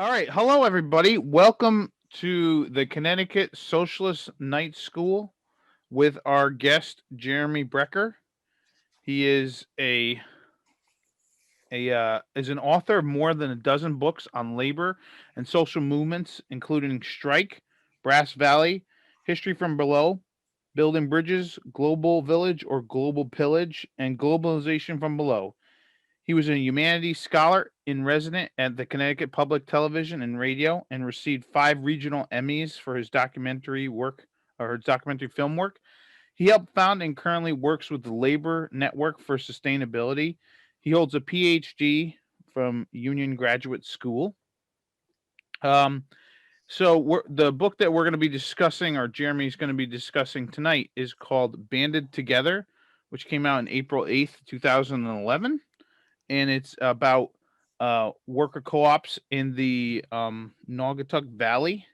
All right. Hello, everybody. Welcome to the Connecticut Socialist Night School with our guest, Jeremy Brecher. He is an author of more than a dozen books on labor and social movements, including Strike, Brass Valley, History from Below, Building Bridges, Global Village or Global Pillage, and Globalization from Below. He was a humanities scholar in resident at the Connecticut Public Television and Radio and received 5 regional Emmys for his documentary work or his documentary film work. He helped found and currently works with the Labor Network for Sustainability. He holds a PhD from Union Graduate School. Um, the book that we're going to be discussing, or Jeremy's going to be discussing tonight, is called Banded Together, which came out on April 8th, 2011, and it's about worker co-ops in the Naugatuck Valley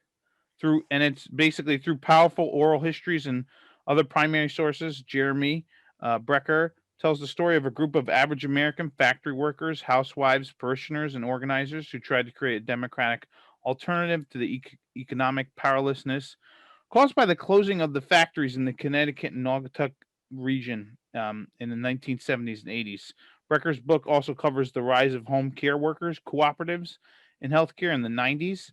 and it's basically through powerful oral histories and other primary sources. Jeremy Brecher tells the story of a group of average American factory workers, housewives, parishioners, and organizers who tried to create a democratic alternative to the economic powerlessness caused by the closing of the factories in the Connecticut and Naugatuck region in the 1970s and 80s. Brecker's book also covers the rise of home care workers, cooperatives, and healthcare in the 90s.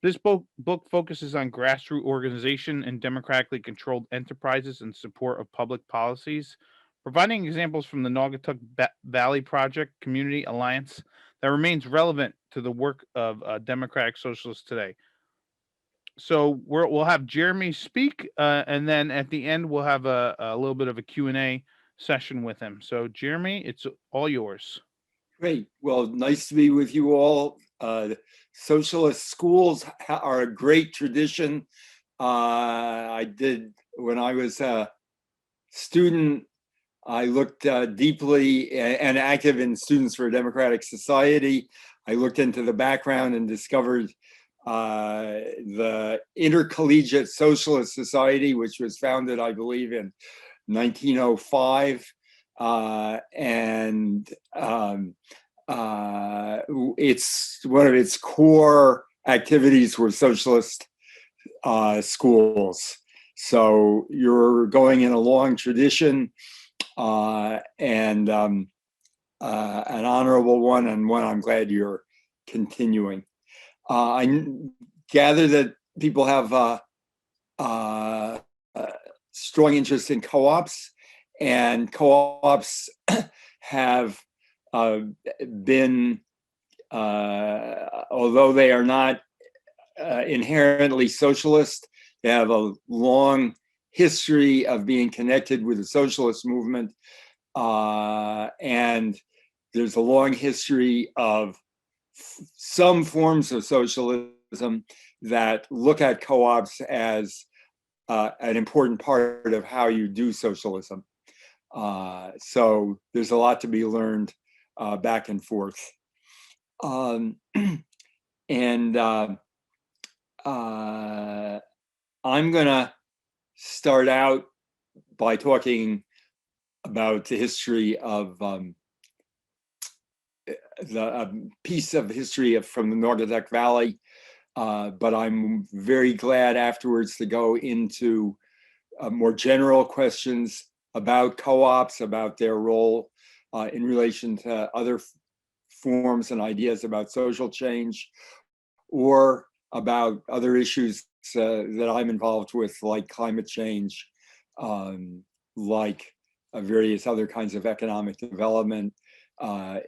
This book focuses on grassroots organization and democratically controlled enterprises in support of public policies, providing examples from the Naugatuck Valley Project Community Alliance that remains relevant to the work of democratic socialists today. So we'll have Jeremy speak, and then at the end we'll have a little bit of a Q&A session with him. So Jeremy, it's all yours. Great. Well, nice to be with you all. Socialist schools are a great tradition. I did, when I was a student, I looked deeply and active in Students for a Democratic Society. I looked into the background and discovered the Intercollegiate Socialist Society, which was founded, I believe, in 1905. It's one of its core activities were socialist schools. So you're going in a long tradition and an honorable one, and one I'm glad you're continuing. I gather that people have strong interest in co-ops, and co-ops have been, although they are not inherently socialist, they have a long history of being connected with the socialist movement. And there's a long history of some forms of socialism that look at co-ops as an important part of how you do socialism. So there's a lot to be learned back and forth. I'm gonna start out by talking about the history of the piece of history from the Naugatuck Valley, but I'm very glad afterwards to go into more general questions about co-ops, about their role in relation to other forms and ideas about social change, or about other issues that I'm involved with, like climate change, like various other kinds of economic development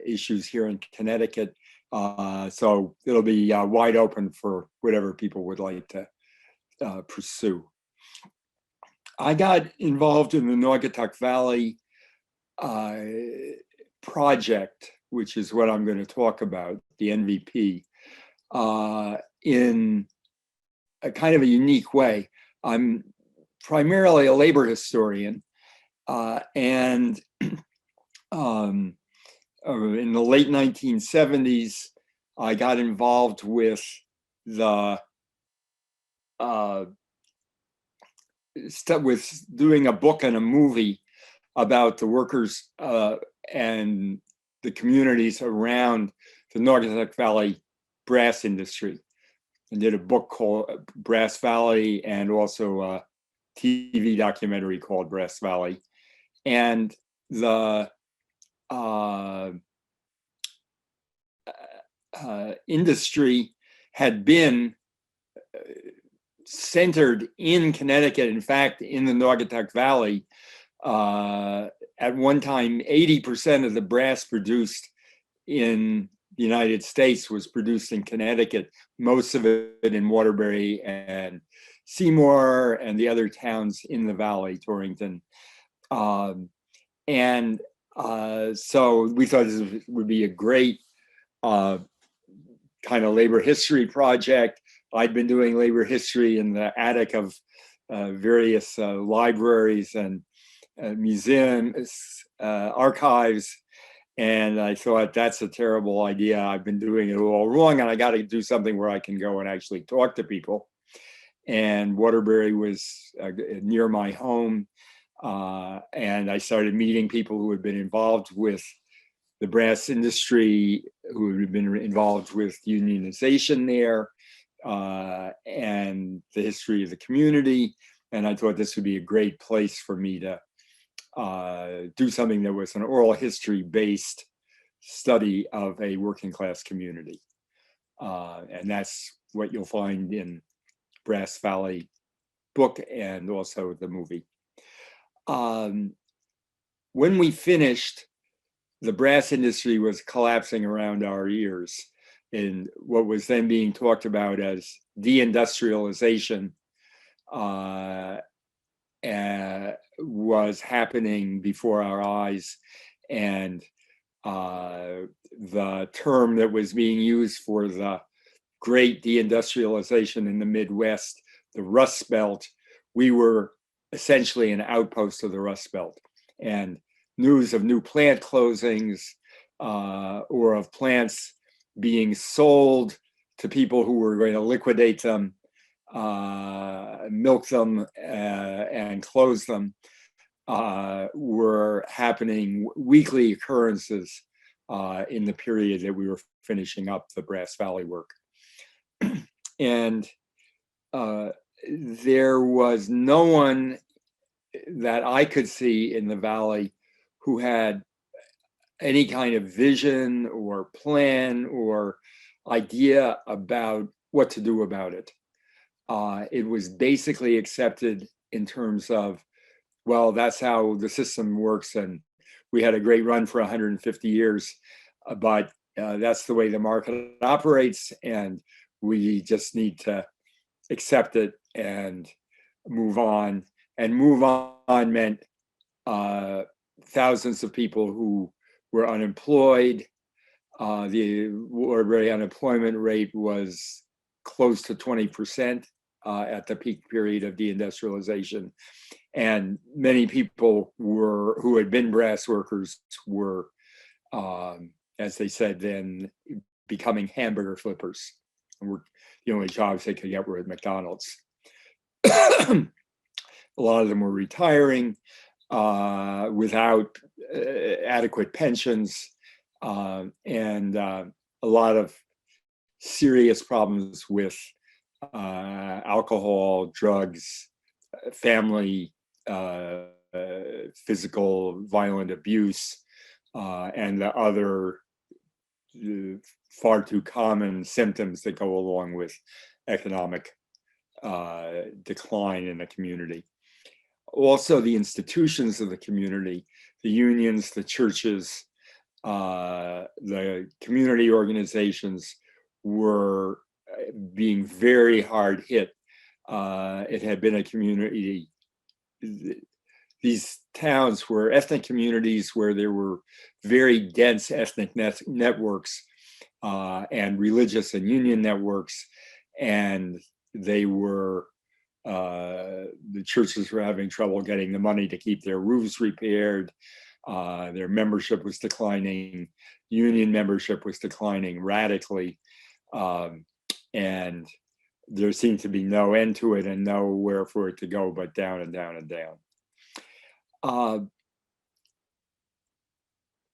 issues here in Connecticut. So it'll be wide open for whatever people would like to pursue. I got involved in the Naugatuck Valley project, which is what I'm going to talk about, the NVP, in a kind of a unique way. I'm primarily a labor historian, and in the late 1970s, I got involved with the with doing a book and a movie about the workers and the communities around the Naugatuck Valley brass industry, and did a book called Brass Valley, and also a TV documentary called Brass Valley. And the industry had been centered in Connecticut. In fact, in the Naugatuck Valley, at one time, 80% of the brass produced in the United States was produced in Connecticut, most of it in Waterbury and Seymour and the other towns in the valley, Torrington. So we thought this would be a great kind of labor history project. I'd been doing labor history in the attic of various libraries and museums, archives. And I thought, that's a terrible idea. I've been doing it all wrong, and I got to do something where I can go and actually talk to people. And Waterbury was near my home. And I started meeting people who had been involved with the brass industry, who had been involved with unionization there, and the history of the community. And I thought this would be a great place for me to do something that was an oral history based study of a working class community. And that's what you'll find in Brass Valley book and also the movie. When we finished, the brass industry was collapsing around our ears, and what was then being talked about as deindustrialization was happening before our eyes. And the term that was being used for the great deindustrialization in the Midwest, the Rust Belt, we were essentially an outpost of the Rust Belt. And news of new plant closings or of plants being sold to people who were going to liquidate them, milk them, and close them were happening, weekly occurrences in the period that we were finishing up the Brass Valley work. And there was no one that I could see in the Valley who had any kind of vision or plan or idea about what to do about it. It was basically accepted in terms of, well, that's how the system works, and we had a great run for 150 years, but that's the way the market operates, and we just need to accept it and move on. And move on meant thousands of people who were unemployed. The Waterbury unemployment rate was close to 20% at the peak period of deindustrialization. And many people who had been brass workers were, as they said then, becoming hamburger flippers. And the only jobs they could get were at McDonald's. A lot of them were retiring without adequate pensions, and a lot of serious problems with alcohol, drugs, family, physical, violent abuse, and the other far too common symptoms that go along with economic decline in the community. Also, the institutions of the community, the unions, the churches, the community organizations were being very hard hit. It had been a community, these towns were ethnic communities where there were very dense ethnic networks and religious and union networks, and they were the churches were having trouble getting the money to keep their roofs repaired. Their membership was declining. Union membership was declining radically. And there seemed to be no end to it and nowhere for it to go but down and down and down.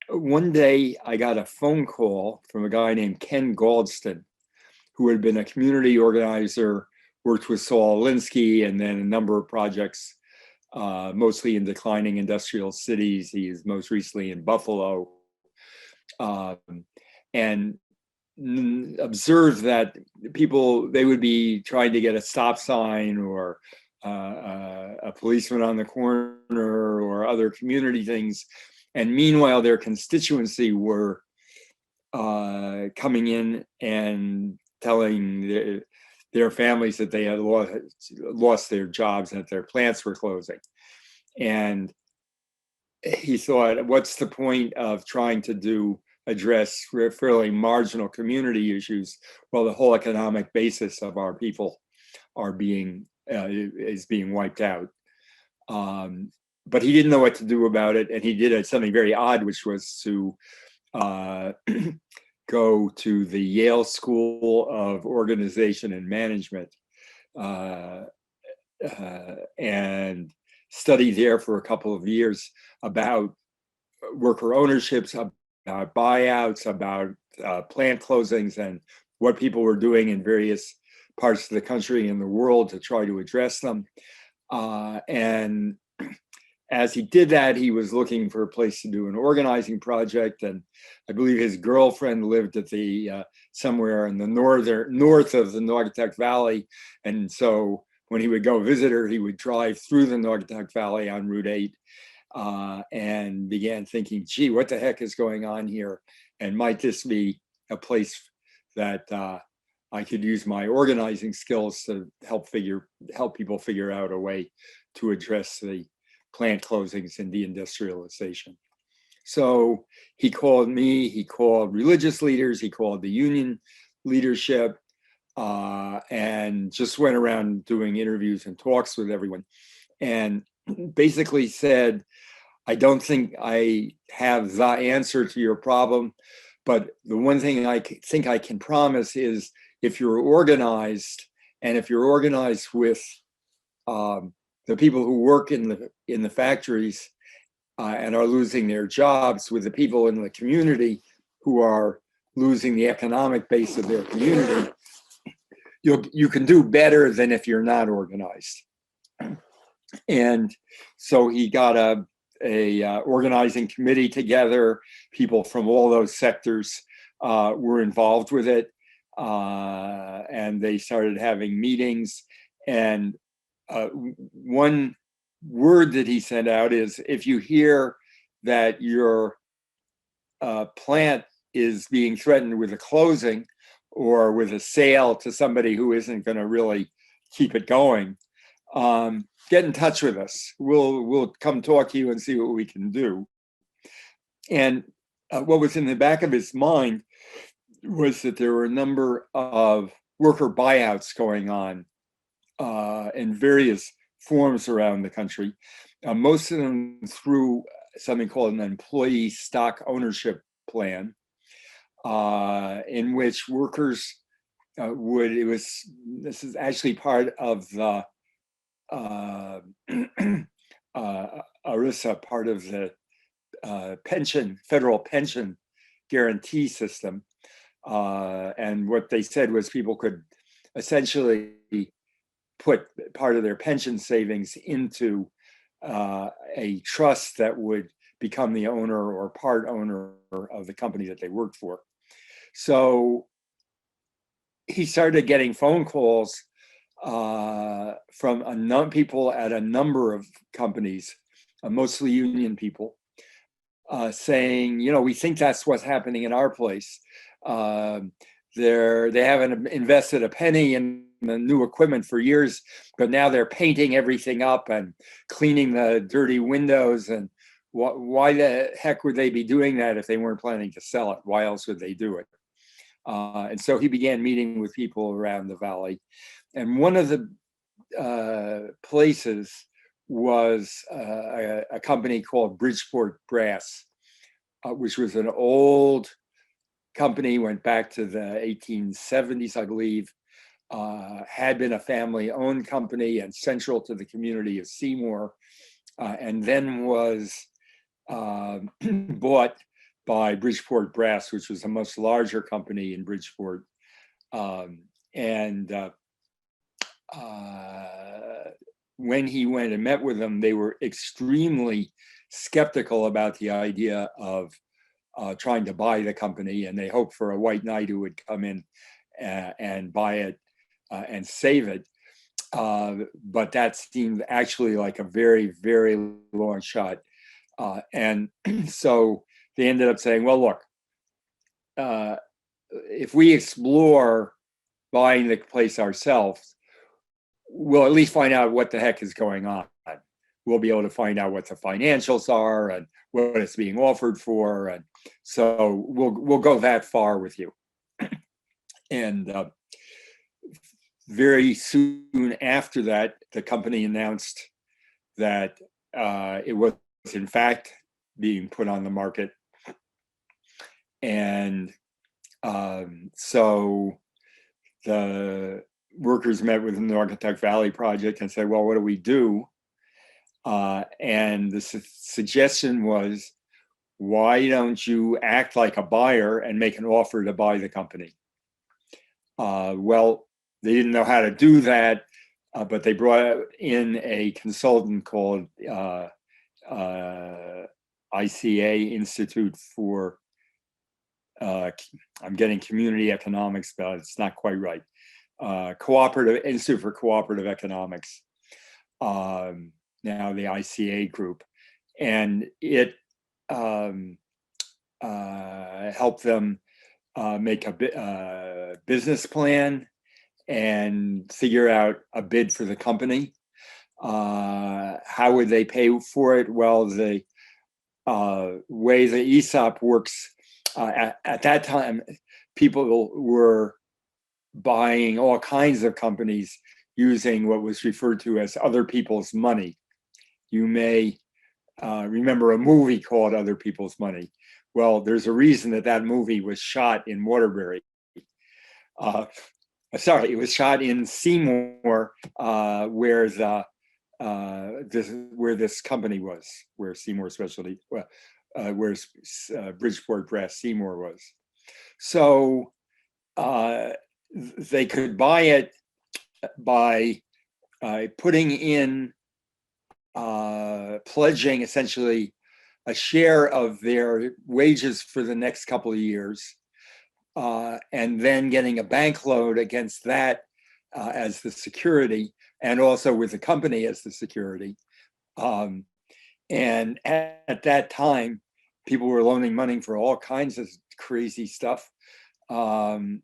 One day I got a phone call from a guy named Ken Galdston, who had been a community organizer, worked with Saul Alinsky, and then a number of projects, mostly in declining industrial cities. He is most recently in Buffalo. And observed that people, they would be trying to get a stop sign or a policeman on the corner or other community things. And meanwhile, their constituency were coming in and telling their families that they had lost their jobs and that their plants were closing. And he thought, what's the point of trying to address fairly marginal community issues while the whole economic basis of our people is being wiped out? But he didn't know what to do about it, and he did something very odd, which was to go to the Yale School of Organization and Management and study there for a couple of years about worker ownerships, about buyouts, about plant closings, and what people were doing in various parts of the country and the world to try to address them. And as he did that, he was looking for a place to do an organizing project. And I believe his girlfriend lived at somewhere in the north of the Naugatuck Valley. And so when he would go visit her, he would drive through the Naugatuck Valley on Route 8 and began thinking, gee, what the heck is going on here? And might this be a place that I could use my organizing skills to help people figure out a way to address the plant closings and deindustrialization. So he called me, he called religious leaders, he called the union leadership, and just went around doing interviews and talks with everyone. And basically said, I don't think I have the answer to your problem, but the one thing I think I can promise is if you're organized, and if you're organized with the people who work in the factories and are losing their jobs, with the people in the community who are losing the economic base of their community, you can do better than if you're not organized. And so he got a organizing committee together. People from all those sectors were involved with it, and they started having meetings. And one word that he sent out is, if you hear that your plant is being threatened with a closing or with a sale to somebody who isn't going to really keep it going, get in touch with us. We'll come talk to you and see what we can do. And what was in the back of his mind was that there were a number of worker buyouts going on in various forms around the country, most of them through something called an employee stock ownership plan, in which workers this is actually part of the ERISA, part of the federal pension guarantee system. And what they said was people could essentially put part of their pension savings into a trust that would become the owner or part owner of the company that they worked for. So he started getting phone calls from people at a number of companies, mostly union people, saying, we think that's what's happening in our place. They haven't invested a penny in the new equipment for years, but now they're painting everything up and cleaning the dirty windows. And why the heck would they be doing that if they weren't planning to sell it? Why else would they do it? And so he began meeting with people around the valley. And one of the places was a company called Bridgeport Brass, which was an old company, went back to the 1870s, I believe, had been a family-owned company and central to the community of Seymour, and then was bought by Bridgeport Brass, which was a much larger company in Bridgeport, And when he went and met with them, they were extremely skeptical about the idea of trying to buy the company, and they hoped for a white knight who would come in and buy it and save it. But that seemed actually like a very, very long shot. And so they ended up saying, well, look, if we explore buying the place ourselves, we'll at least find out what the heck is going on. We'll be able to find out what the financials are and what it's being offered for. And so we'll go that far with you. And very soon after that, the company announced that it was in fact being put on the market. And so the workers met with the Naugatuck Valley Project and said, well, what do we do? And the suggestion was, why don't you act like a buyer and make an offer to buy the company? Well, they didn't know how to do that, but they brought in a consultant called ICA, Institute for, I'm getting community economics, but it's not quite right. Cooperative Institute for Cooperative Economics, now the ICA group, and it helped them make a business plan and figure out a bid for the company. How would they pay for it? Well, the way the ESOP works, at that time, people were buying all kinds of companies using what was referred to as other people's money. You may remember a movie called Other People's Money. Well, there's a reason that that movie was shot in Waterbury. Sorry, it was shot in Seymour, where this company was, where Seymour Specialty, where Bridgeport Brass Seymour was. So they could buy it by putting in, pledging essentially a share of their wages for the next couple of years, and then getting a bank loan against that as the security, and also with the company as the security. And at that time, people were loaning money for all kinds of crazy stuff. So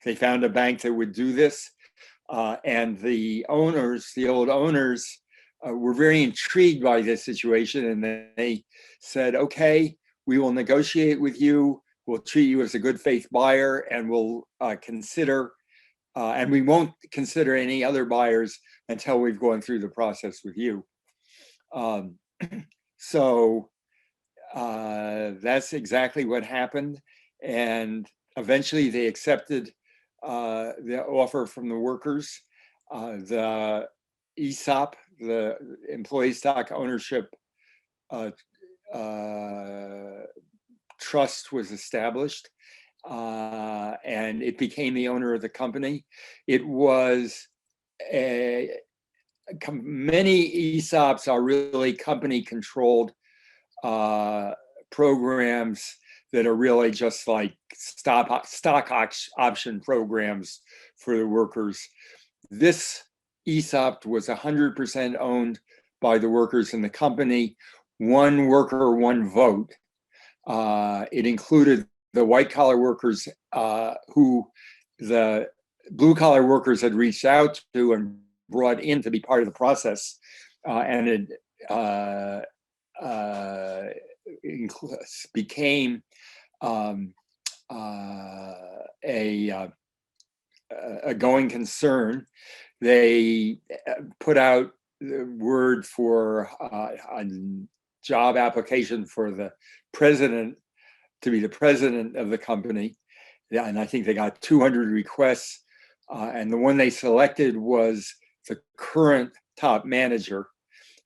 they found a bank that would do this. And the owners, the old owners, were very intrigued by this situation. And they said, okay, we will negotiate with you. We'll treat you as a good faith buyer, and we'll consider, and we won't consider any other buyers until we've gone through the process with you. So that's exactly what happened. And eventually they accepted the offer from the workers. The ESOP, the Employee Stock Ownership Trust, was established, and it became the owner of the company. It was many ESOPs are really company-controlled programs that are really just like stock option programs for the workers. This ESOP was 100% owned by the workers in the company. One worker, one vote. It included the white-collar workers who the blue-collar workers had reached out to and brought in to be part of the process, and it became a going concern. They put out the word for a job application for the president to be the president of the company. Yeah, and I think they got 200 requests. And the one they selected was the current top manager,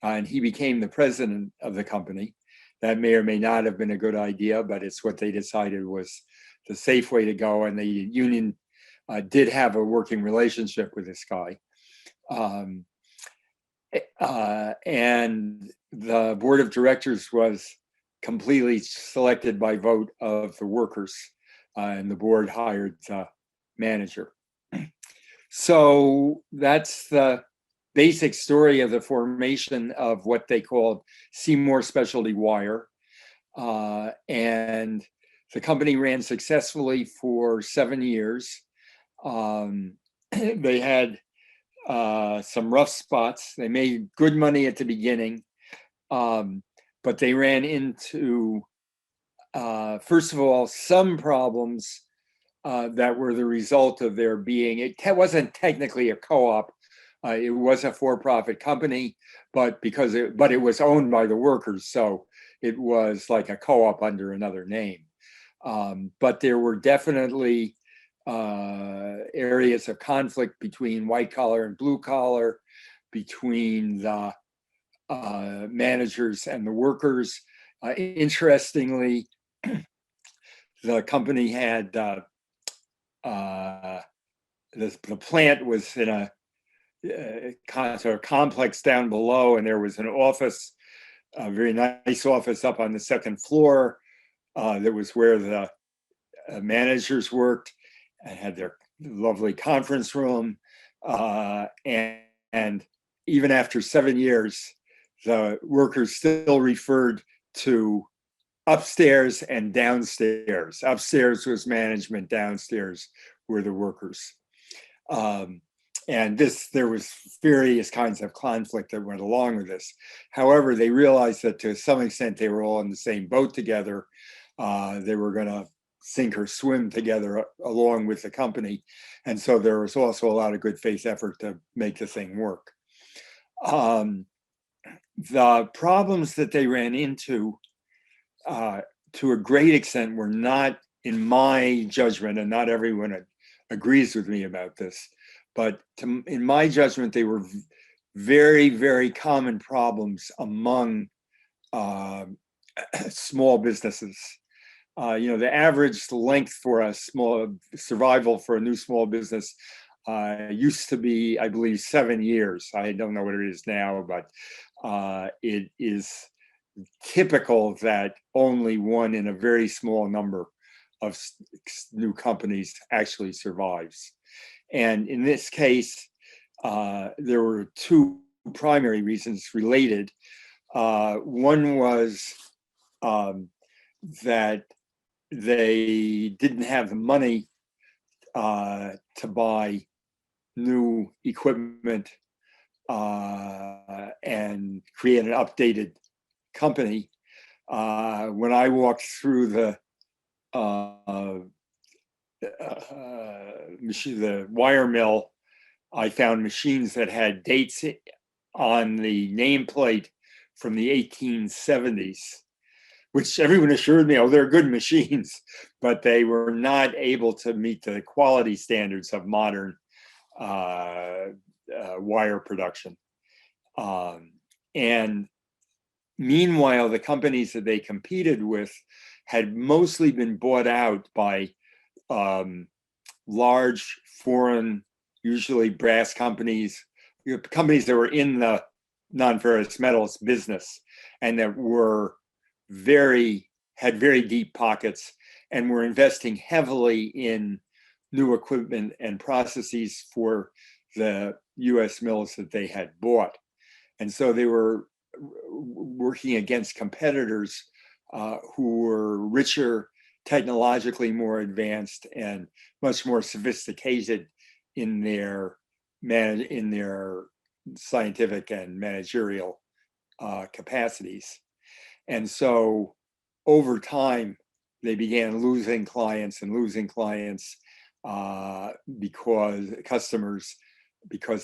and he became the president of the company. That may or may not have been a good idea, but it's what they decided was safe way to go. And the union did have a working relationship with this guy. And the board of directors was completely selected by vote of the workers, and the board hired the manager. So that's the basic story of the formation of what they called Seymour Specialty Wire. And the company ran successfully for 7 years. They had some rough spots. They made good money at the beginning, but they ran into, first of all, some problems that were the result of their being, it wasn't technically a co-op, it was a for-profit company, but it was owned by the workers, so it was like a co-op under another name. But there were definitely areas of conflict between white collar and blue collar, between the managers and the workers. Interestingly, the company had the plant was in a sort of complex down below, and there was an office, a very nice office up on the second floor. That was where the managers worked and had their lovely conference room. And even after 7 years, the workers still referred to upstairs and downstairs. Upstairs was management, downstairs were the workers. And there was various kinds of conflict that went along with this. However, they realized that to some extent they were all in the same boat together. They were going to sink or swim together along with the company. And so there was also a lot of good faith effort to make the thing work. The problems that they ran into, to a great extent, were not, in my judgment, and not everyone agrees with me about this, but in my judgment, they were very, very common problems among small businesses. The average length for a small survival for a new small business used to be, I believe, 7 years. I don't know what it is now, but it is typical that only one in a very small number of new companies actually survives. And in this case, there were two primary reasons related. One was that they didn't have the money to buy new equipment and create an updated company. When I walked through the wire mill, I found machines that had dates on the nameplate from the 1870s, which everyone assured me, oh, they're good machines, but they were not able to meet the quality standards of modern wire production. And meanwhile, the companies that they competed with had mostly been bought out by large foreign, usually brass companies, companies that were in the non-ferrous metals business and that had very deep pockets and were investing heavily in new equipment and processes for the US mills that they had bought. And so they were working against competitors who were richer, technologically more advanced, and much more sophisticated in their scientific and managerial capacities. And so over time, they began losing clients because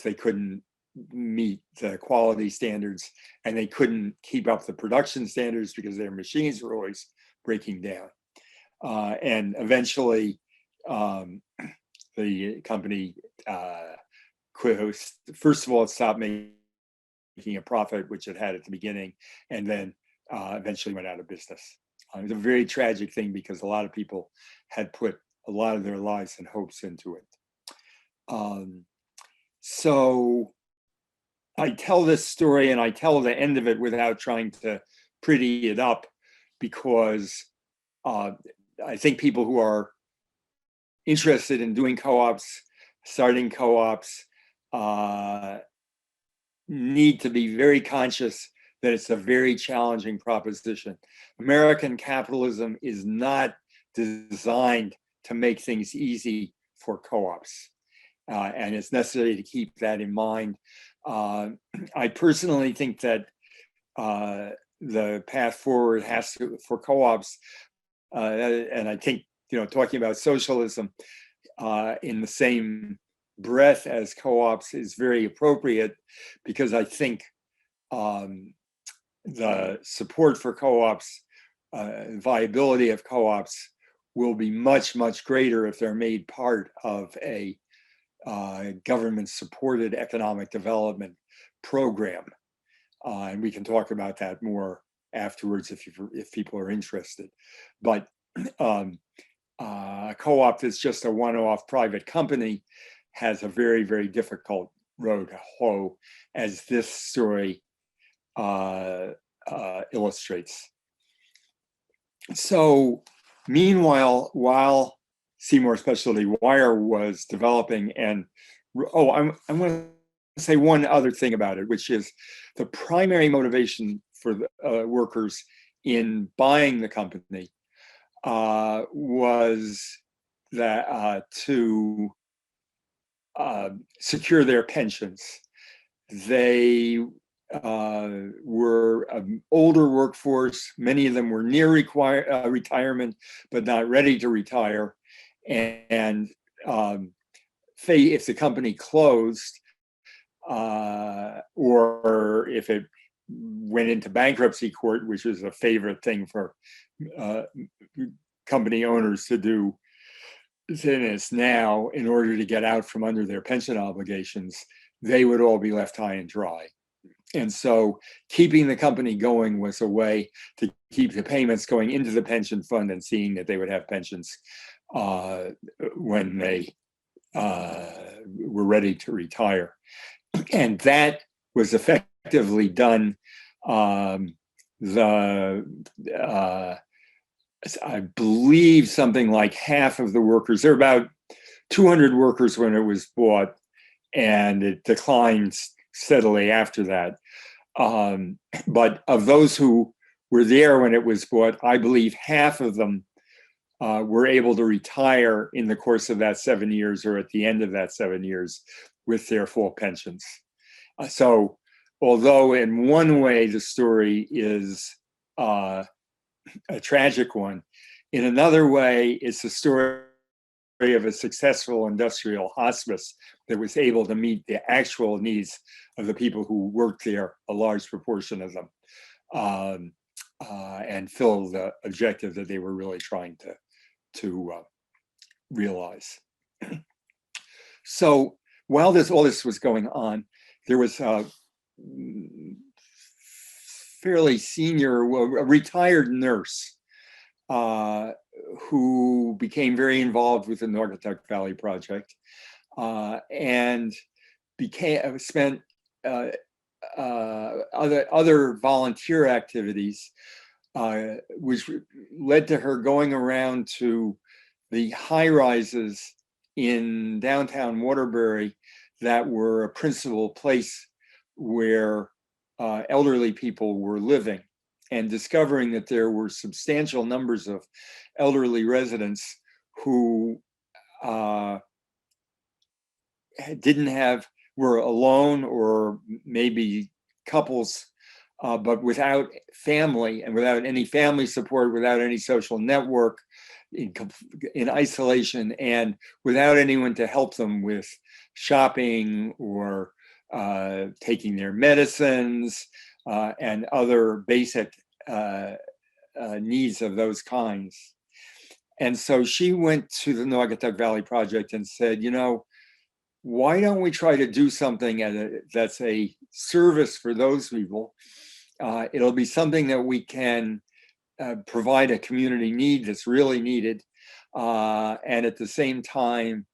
they couldn't meet the quality standards and they couldn't keep up the production standards because their machines were always breaking down. And eventually, the company first of all, it stopped making a profit, which it had at the beginning, and then eventually went out of business. It's a very tragic thing because a lot of people had put a lot of their lives and hopes into it. So I tell this story and I tell the end of it without trying to pretty it up, because I think people who are interested in doing co-ops, starting co-ops, need to be very conscious that it's a very challenging proposition. American capitalism is not designed to make things easy for co-ops. And it's necessary to keep that in mind. I personally think that the path forward has to, for co-ops, and I think, talking about socialism in the same breath as co-ops is very appropriate, because I think the support for co-ops, viability of co-ops will be much, much greater if they're made part of a government-supported economic development program. And we can talk about that more afterwards if people are interested. But a co-op that's just a one-off private company has a very, very difficult road to hoe, as this story illustrates. So meanwhile, while Seymour Specialty Wire was developing, and I'm going to say one other thing about it, which is the primary motivation for the workers in buying the company was that to secure their pensions. They were an older workforce. Many of them were near retirement, but not ready to retire. And if the company closed, or if it went into bankruptcy court, which is a favorite thing for company owners to do now in order to get out from under their pension obligations, they would all be left high and dry. And so keeping the company going was a way to keep the payments going into the pension fund and seeing that they would have pensions when they were ready to retire. And that was effectively done. I believe something like half of the workers, there were about 200 workers when it was bought, and it declined steadily after that. But of those who were there when it was bought, I believe half of them were able to retire in the course of that 7 years or at the end of that 7 years with their full pensions. So although in one way the story is a tragic one, in another way it's a story of a successful industrial hospice that was able to meet the actual needs of the people who worked there, a large proportion of them, and fill the objective that they were really trying to realize. So while all this was going on, there was a fairly senior, a retired nurse who became very involved with the Naugatuck Valley Project and spent other volunteer activities, which led to her going around to the high rises in downtown Waterbury that were a principal place where elderly people were living, and discovering that there were substantial numbers of elderly residents who were alone, or maybe couples, but without family and without any family support, without any social network, in isolation, and without anyone to help them with shopping or taking their medicines and other basic needs of those kinds. And so she went to the Naugatuck Valley Project and said, why don't we try to do something that's a service for those people? It'll be something that we can provide a community need that's really needed, and at the same time,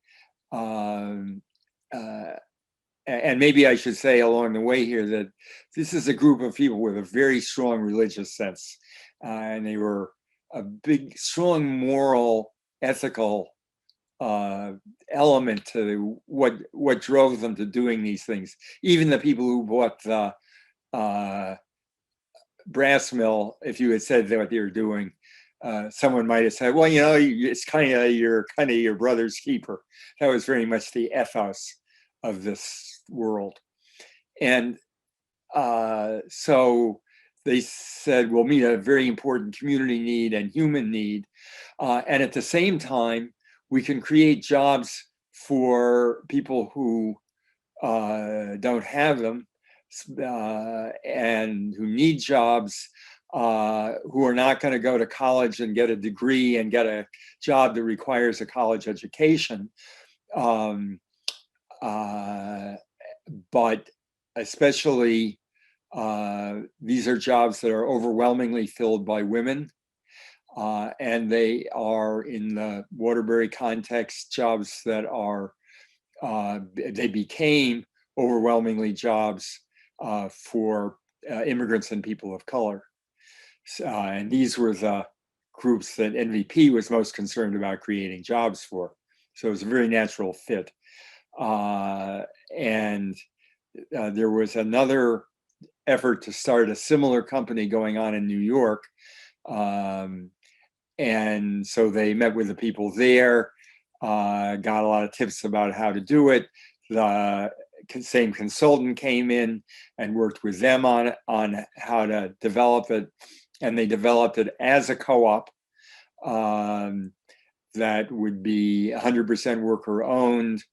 um, and maybe I should say along the way here that this is a group of people with a very strong religious sense, and they were a big, strong moral, ethical element to what drove them to doing these things. Even the people who bought the brass mill, if you had said what they were doing, someone might have said, "Well, you know, it's kind of your brother's keeper." That was very much the ethos of this world, and so they said, "We'll meet a very important community need and human need, and at the same time, we can create jobs for people who don't have them, and who need jobs, who are not going to go to college and get a degree and get a job that requires a college education. But especially, these are jobs that are overwhelmingly filled by women. And they are, in the Waterbury context, jobs that are, they became overwhelmingly jobs for immigrants and people of color. And these were the groups that NVP was most concerned about creating jobs for. So it was a very natural fit. And there was another effort to start a similar company going on in New York. And so they met with the people there, got a lot of tips about how to do it. The same consultant came in and worked with them on how to develop it. And they developed it as a co-op that would be 100% worker owned,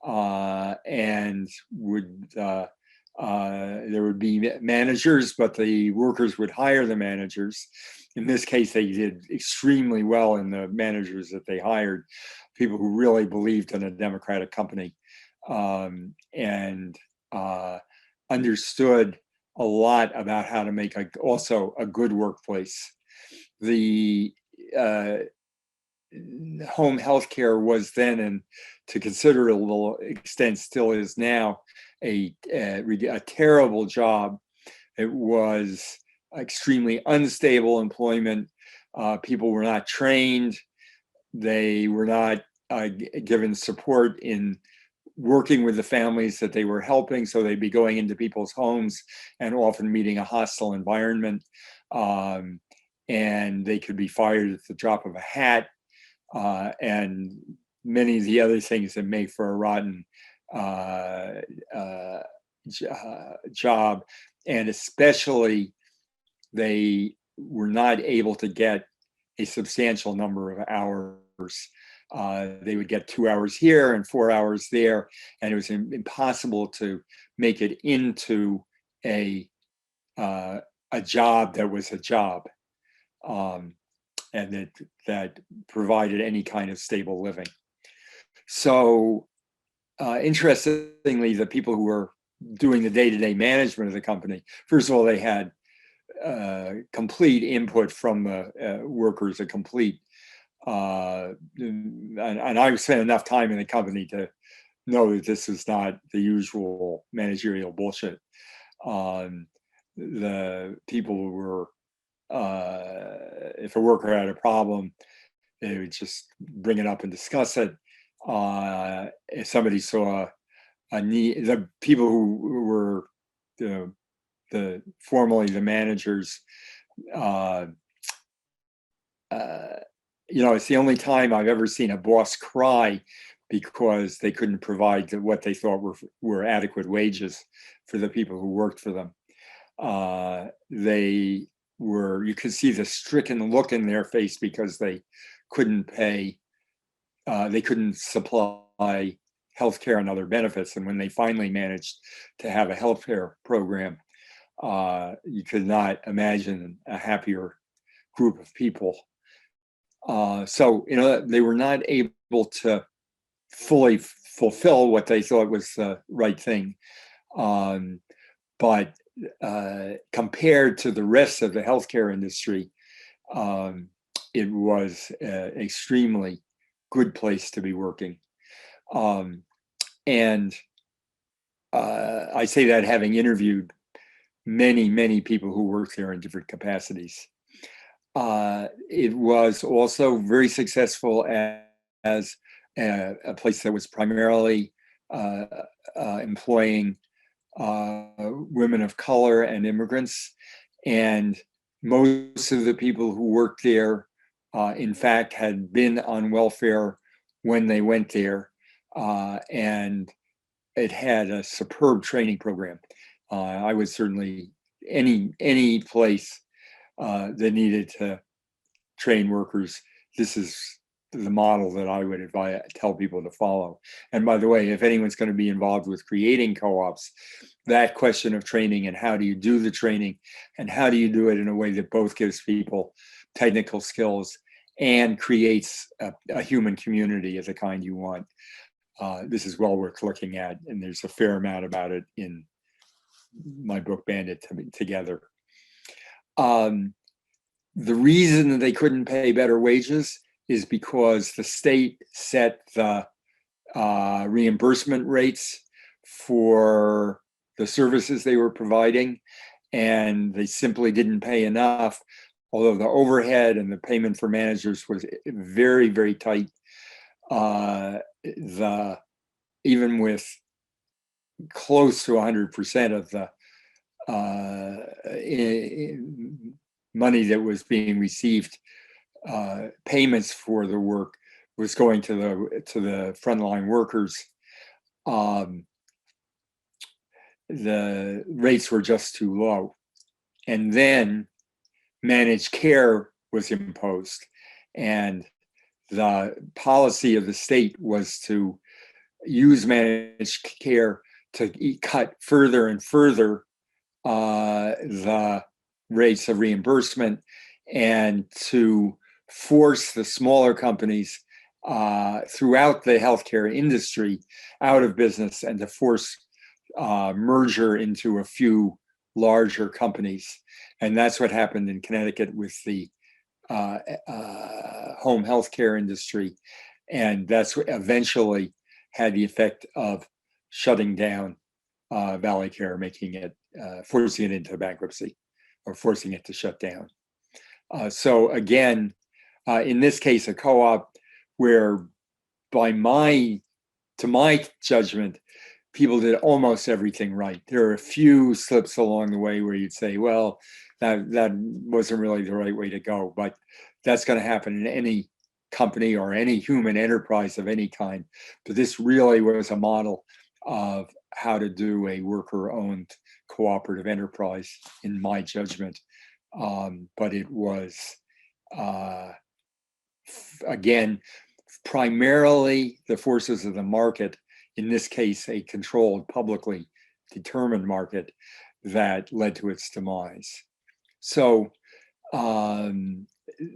and would there would be managers, but the workers would hire the managers. In this case, they did extremely well in the managers that they hired, people who really believed in a democratic company, and understood a lot about how to make also a good workplace. The home health care was then, and to considerable extent still is now, a terrible job. It was extremely unstable employment. People were not trained. They were not given support in working with the families that they were helping. So they'd be going into people's homes and often meeting a hostile environment. And they could be fired at the drop of a hat. And many of the other things that make for a rotten job. And especially, they were not able to get a substantial number of hours. They would get 2 hours here and 4 hours there, and it was impossible to make it into a job that was a job, and that provided any kind of stable living. So, interestingly, the people who were doing the day-to-day management of the company, first of all, they had complete input from the workers, a complete, and I've spent enough time in the company to know that this is not the usual managerial bullshit. The people who were, if a worker had a problem, they would just bring it up and discuss it. If somebody saw a need, the people who were the formerly the managers, it's the only time I've ever seen a boss cry because they couldn't provide what they thought were adequate wages for the people who worked for them. You could see the stricken look in their face because they couldn't pay, they couldn't supply healthcare and other benefits. And when they finally managed to have a healthcare program, you could not imagine a happier group of people. So, they were not able to fully fulfill what they thought was the right thing. But compared to the rest of the healthcare industry, it was an extremely good place to be working. And I say that having interviewed many people who worked there in different capacities. It was also very successful as a place that was primarily employing women of color and immigrants. And most of the people who worked there, in fact, had been on welfare when they went there. And it had a superb training program. I would certainly, any place that needed to train workers, this is the model that I would tell people to follow. And by the way, if anyone's going to be involved with creating co-ops, that question of training and how do you do the training and how do you do it in a way that both gives people technical skills and creates a human community of the kind you want. This is well worth looking at, and there's a fair amount about it in my book, Banded Together. The reason that they couldn't pay better wages is because the state set the reimbursement rates for the services they were providing, and they simply didn't pay enough, although the overhead and the payment for managers was very tight. Even with close to 100% of the money that was being received, payments for the work was going to the frontline workers. The rates were just too low. And then managed care was imposed. And the policy of the state was to use managed care to cut further and further the rates of reimbursement and to force the smaller companies throughout the healthcare industry out of business and to force merger into a few larger companies. And that's what happened in Connecticut with the home healthcare industry. And that's what eventually had the effect of shutting down Valley Care, making it, forcing it into bankruptcy or forcing it to shut down. So again, in this case, a co-op where to my judgment, people did almost everything right. There are a few slips along the way where you'd say, well, that wasn't really the right way to go, but that's going to happen in any company or any human enterprise of any kind. But this really was a model of how to do a worker-owned cooperative enterprise, in my judgment. But it was, again, primarily the forces of the market, in this case, a controlled, publicly determined market, that led to its demise. So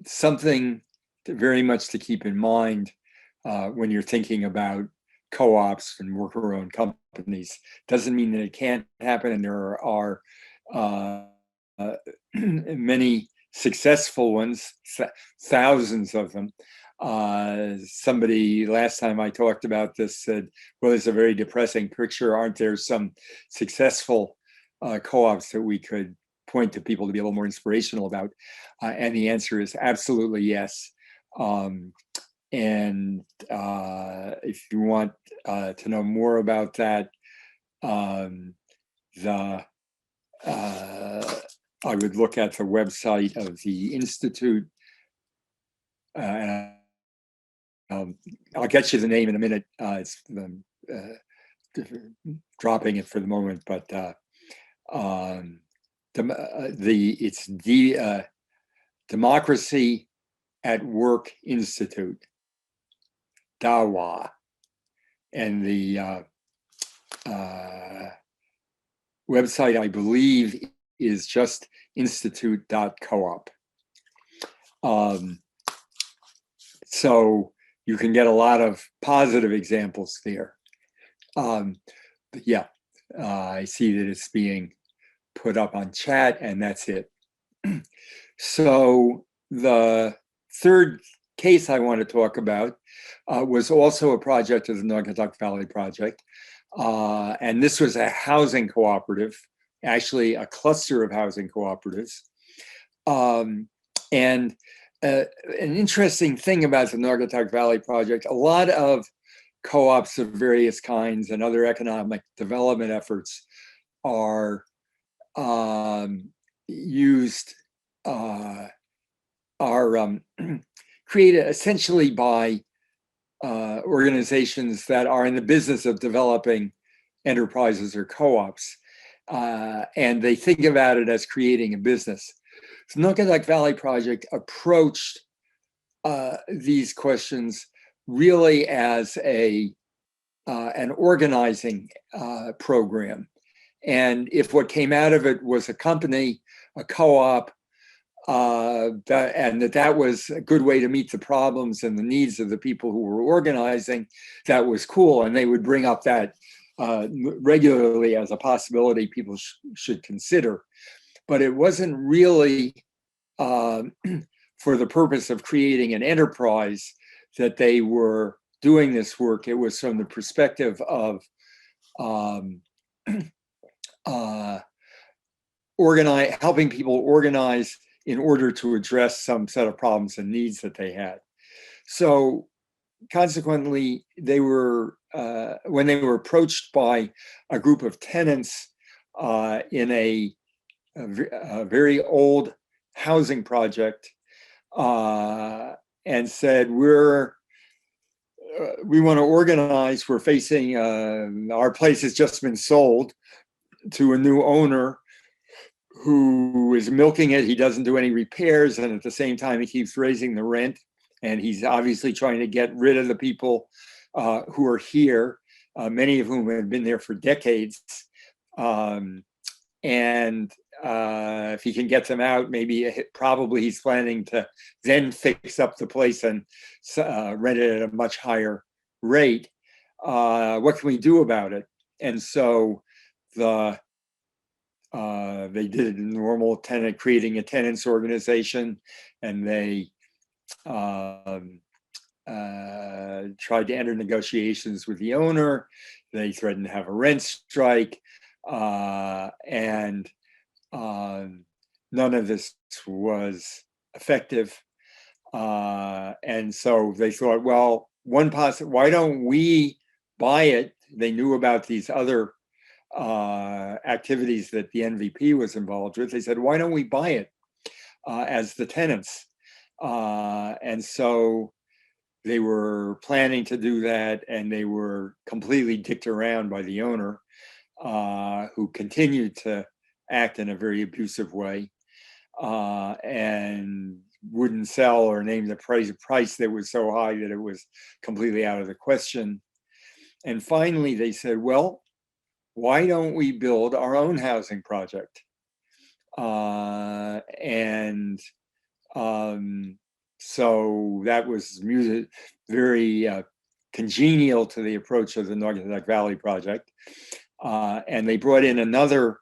something very much to keep in mind when you're thinking about co-ops and worker-owned companies. Doesn't mean that it can't happen, and there are many successful ones, thousands of them. Somebody last time I talked about this said, well, it's a very depressing picture. Aren't there some successful co-ops that we could point to people to be a little more inspirational about? And the answer is absolutely yes. And if you want to know more about that, I would look at the website of the Institute. And I'll get you the name in a minute. It's dropping it for the moment, but it's the Democracy at Work Institute, DAWA, and the website, I believe, is just institute.coop. So you can get a lot of positive examples there. But yeah, I see that it's being put up on chat, and that's it. So The third case I want to talk about was also a project of the Naugatuck Valley Project. And this was a housing cooperative, actually a cluster of housing cooperatives. And an interesting thing about the Naugatuck Valley Project, a lot of co-ops of various kinds and other economic development efforts are created essentially by organizations that are in the business of developing enterprises or co-ops. And they think about it as creating a business. The Naugatuck Valley Project approached these questions really as an organizing program. And if what came out of it was a company, a co-op, that was a good way to meet the problems and the needs of the people who were organizing, that was cool. And they would bring up that regularly as a possibility people should consider. But it wasn't really for the purpose of creating an enterprise that they were doing this work. It was from the perspective of helping people organize in order to address some set of problems and needs that they had. So consequently, they were, when they were approached by a group of tenants in a very old housing project and said, we want to organize, we're facing, our place has just been sold to a new owner who is milking it. He doesn't do any repairs, and at the same time he keeps raising the rent, and he's obviously trying to get rid of the people who are here, many of whom have been there for decades. If he can get them out, probably he's planning to then fix up the place and rent it at a much higher rate. What can we do about it? And so they did a normal creating a tenants organization, and they tried to enter negotiations with the owner. They threatened to have a rent strike, and none of this was effective. And so they thought, well, why don't we buy it? They knew about these other activities that the NVP was involved with. They said, why don't we buy it as the tenants? And so they were planning to do that, and they were completely dicked around by the owner, who continued to act in a very abusive way, and wouldn't sell or name the price that was so high that it was completely out of the question. And finally they said, well, why don't we build our own housing project? So that was very congenial to the approach of the Naugatuck Valley Project. And they brought in another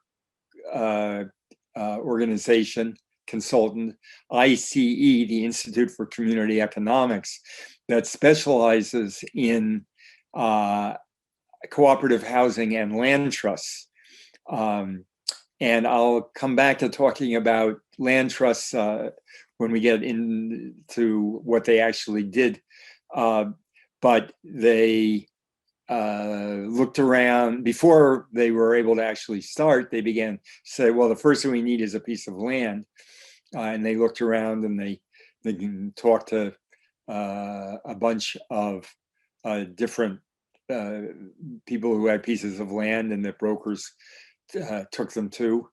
organization, consultant, ICE, the Institute for Community Economics, that specializes in cooperative housing and land trusts. And I'll come back to talking about land trusts when we get into what they actually did. But they looked around before they were able to actually start. They began to say, well, the first thing we need is a piece of land. And they looked around, and they talked to a bunch of different people who had pieces of land, and the brokers took them to.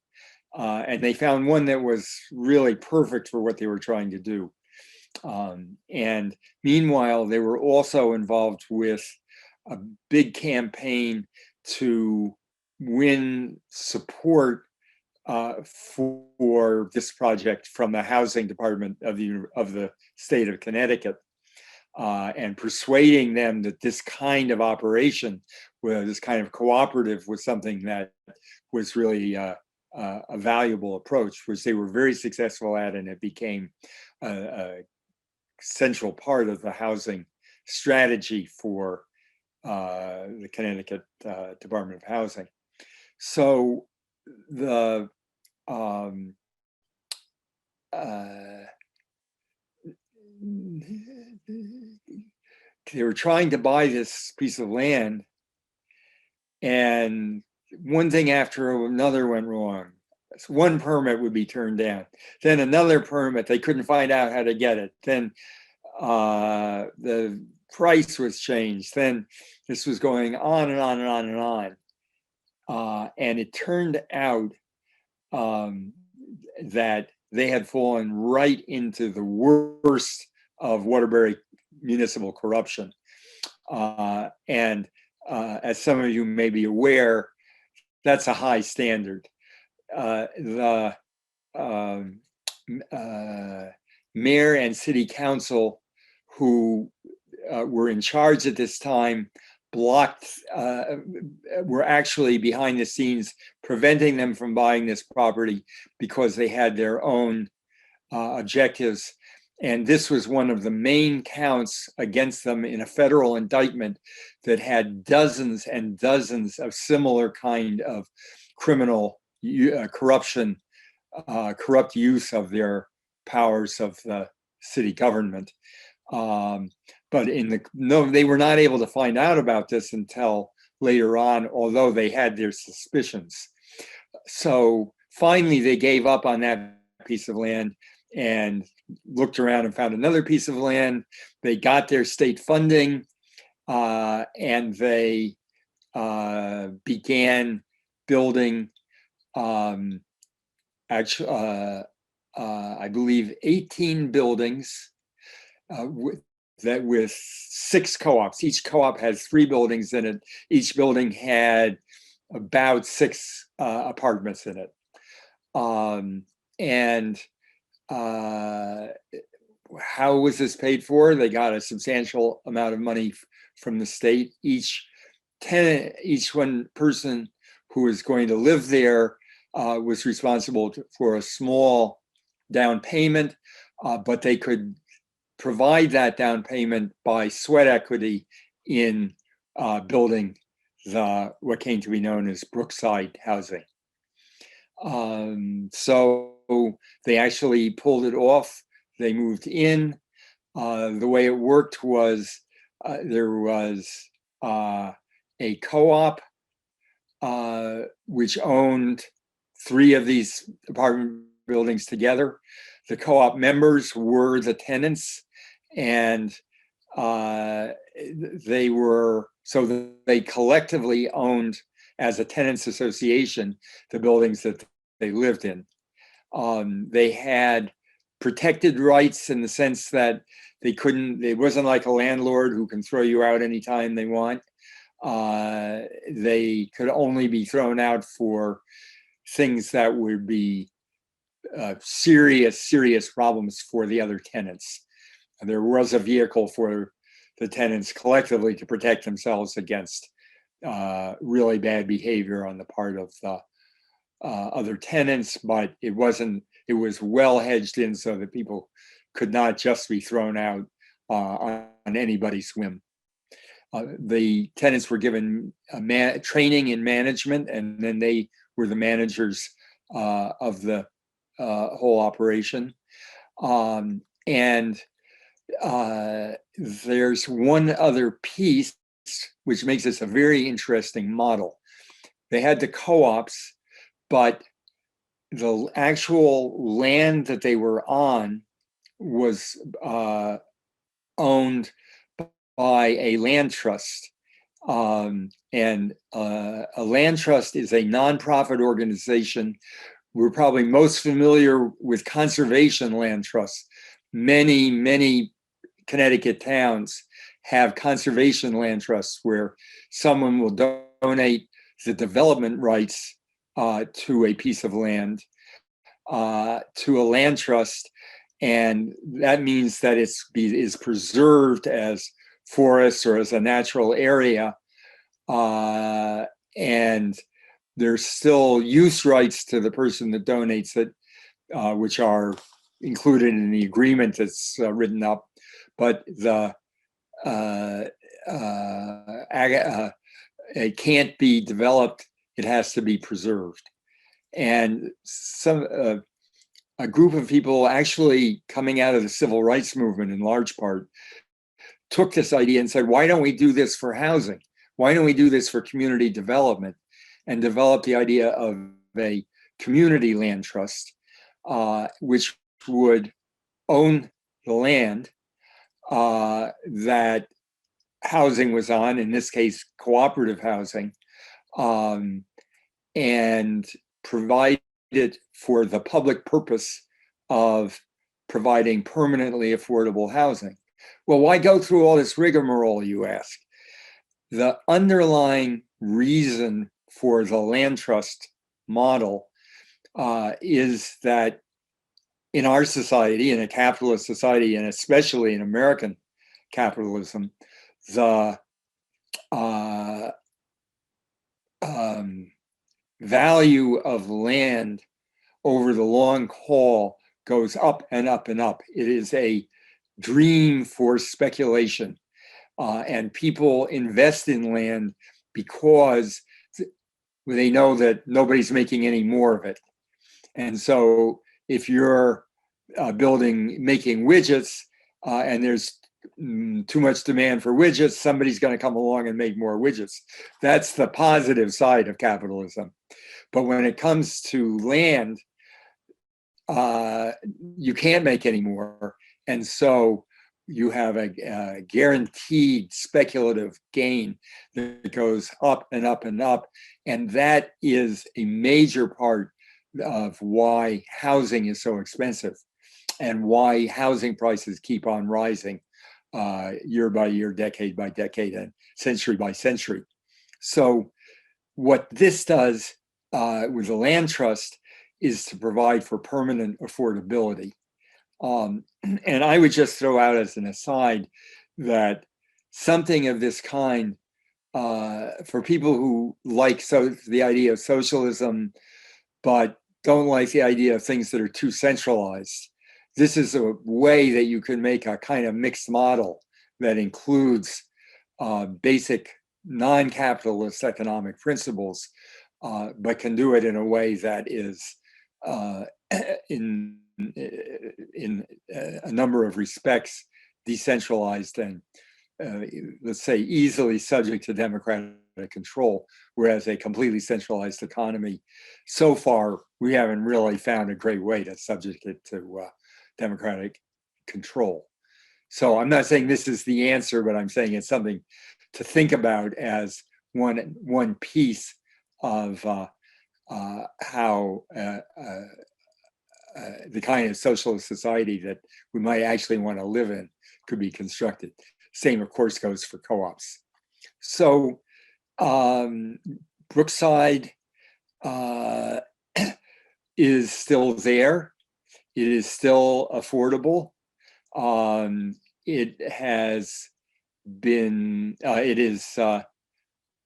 And they found one that was really perfect for what they were trying to do. And meanwhile, they were also involved with a big campaign to win support for this project from the housing department of the state of Connecticut, and persuading them that this kind of operation, this kind of cooperative, was something that was really a valuable approach, which they were very successful at, and it became a central part of the housing strategy for the Connecticut Department of Housing. So the they were trying to buy this piece of land, and one thing after another went wrong. So one permit would be turned down, then another permit, they couldn't find out how to get it. Then the price was changed. Then this was going on and on and on and on. And it turned out that they had fallen right into the worst of Waterbury municipal corruption. And as some of you may be aware, that's a high standard. The mayor and city council who were in charge at this time were actually behind the scenes preventing them from buying this property because they had their own objectives. And this was one of the main counts against them in a federal indictment that had dozens and dozens of similar kind of criminal corruption, corrupt use of their powers of the city government. But they were not able to find out about this until later on, although they had their suspicions. So finally, they gave up on that piece of land and looked around and found another piece of land. They got their state funding, and they began building, I believe, 18 buildings with 6 co-ops. Each co-op has 3 buildings in it. Each building had about 6 apartments in it. And how was this paid for? They got a substantial amount of money from the state. Each one person who was going to live there was responsible for a small down payment, but they could provide that down payment by sweat equity in building what came to be known as Brookside housing. So they actually pulled it off. They moved in. The way it worked was there was a co-op which owned 3 of these apartment buildings together. The co-op members were the tenants, and they collectively owned, as a tenants association, the buildings that they lived in. They had protected rights in the sense that it wasn't like a landlord who can throw you out anytime they want. They could only be thrown out for things that would be serious problems for the other tenants. And there was a vehicle for the tenants collectively to protect themselves against really bad behavior on the part of the other tenants, but it was well hedged in so that people could not just be thrown out on anybody's whim. The tenants were given training in management, and then they were the managers of the whole operation. And there's one other piece which makes this a very interesting model. They had the co-ops, but the actual land that they were on was owned by a land trust. And a land trust is a nonprofit organization. We're probably most familiar with conservation land trusts. Many Connecticut towns have conservation land trusts where someone will donate the development rights to a piece of land to a land trust, and that means that it is preserved as forest or as a natural area, and there's still use rights to the person that donates it, which are included in the agreement that's written up, but it can't be developed, it has to be preserved. And a group of people actually coming out of the civil rights movement in large part took this idea and said, why don't we do this for housing? Why don't we do this for community development? And develop the idea of a community land trust, which would own the land that housing was on, in this case, cooperative housing, and provide it for the public purpose of providing permanently affordable housing. Well, why go through all this rigmarole, you ask? The underlying reason for the land trust model is that in our society, in a capitalist society, and especially in American capitalism, the value of land over the long haul goes up and up and up. It is a dream for speculation. And people invest in land because they know that nobody's making any more of it. And so if you're making widgets and there's too much demand for widgets, somebody's going to come along and make more widgets. That's the positive side of capitalism. But when it comes to land, you can't make any more. And so you have a guaranteed speculative gain that goes up and up and up. And that is a major part of why housing is so expensive and why housing prices keep on rising year by year, decade by decade, and century by century. So what this does with the land trust is to provide for permanent affordability. And I would just throw out as an aside that something of this kind, for people who like the idea of socialism, but don't like the idea of things that are too centralized, this is a way that you can make a kind of mixed model that includes basic non-capitalist economic principles, but can do it in a way that is in a number of respects decentralized and let's say easily subject to democratic control, whereas a completely centralized economy, so far we haven't really found a great way to subject it to democratic control. So I'm not saying this is the answer, but I'm saying it's something to think about as one piece of how the kind of socialist society that we might actually want to live in could be constructed. Same, of course, goes for co-ops. So Brookside is still there. It is still affordable. It has been, it is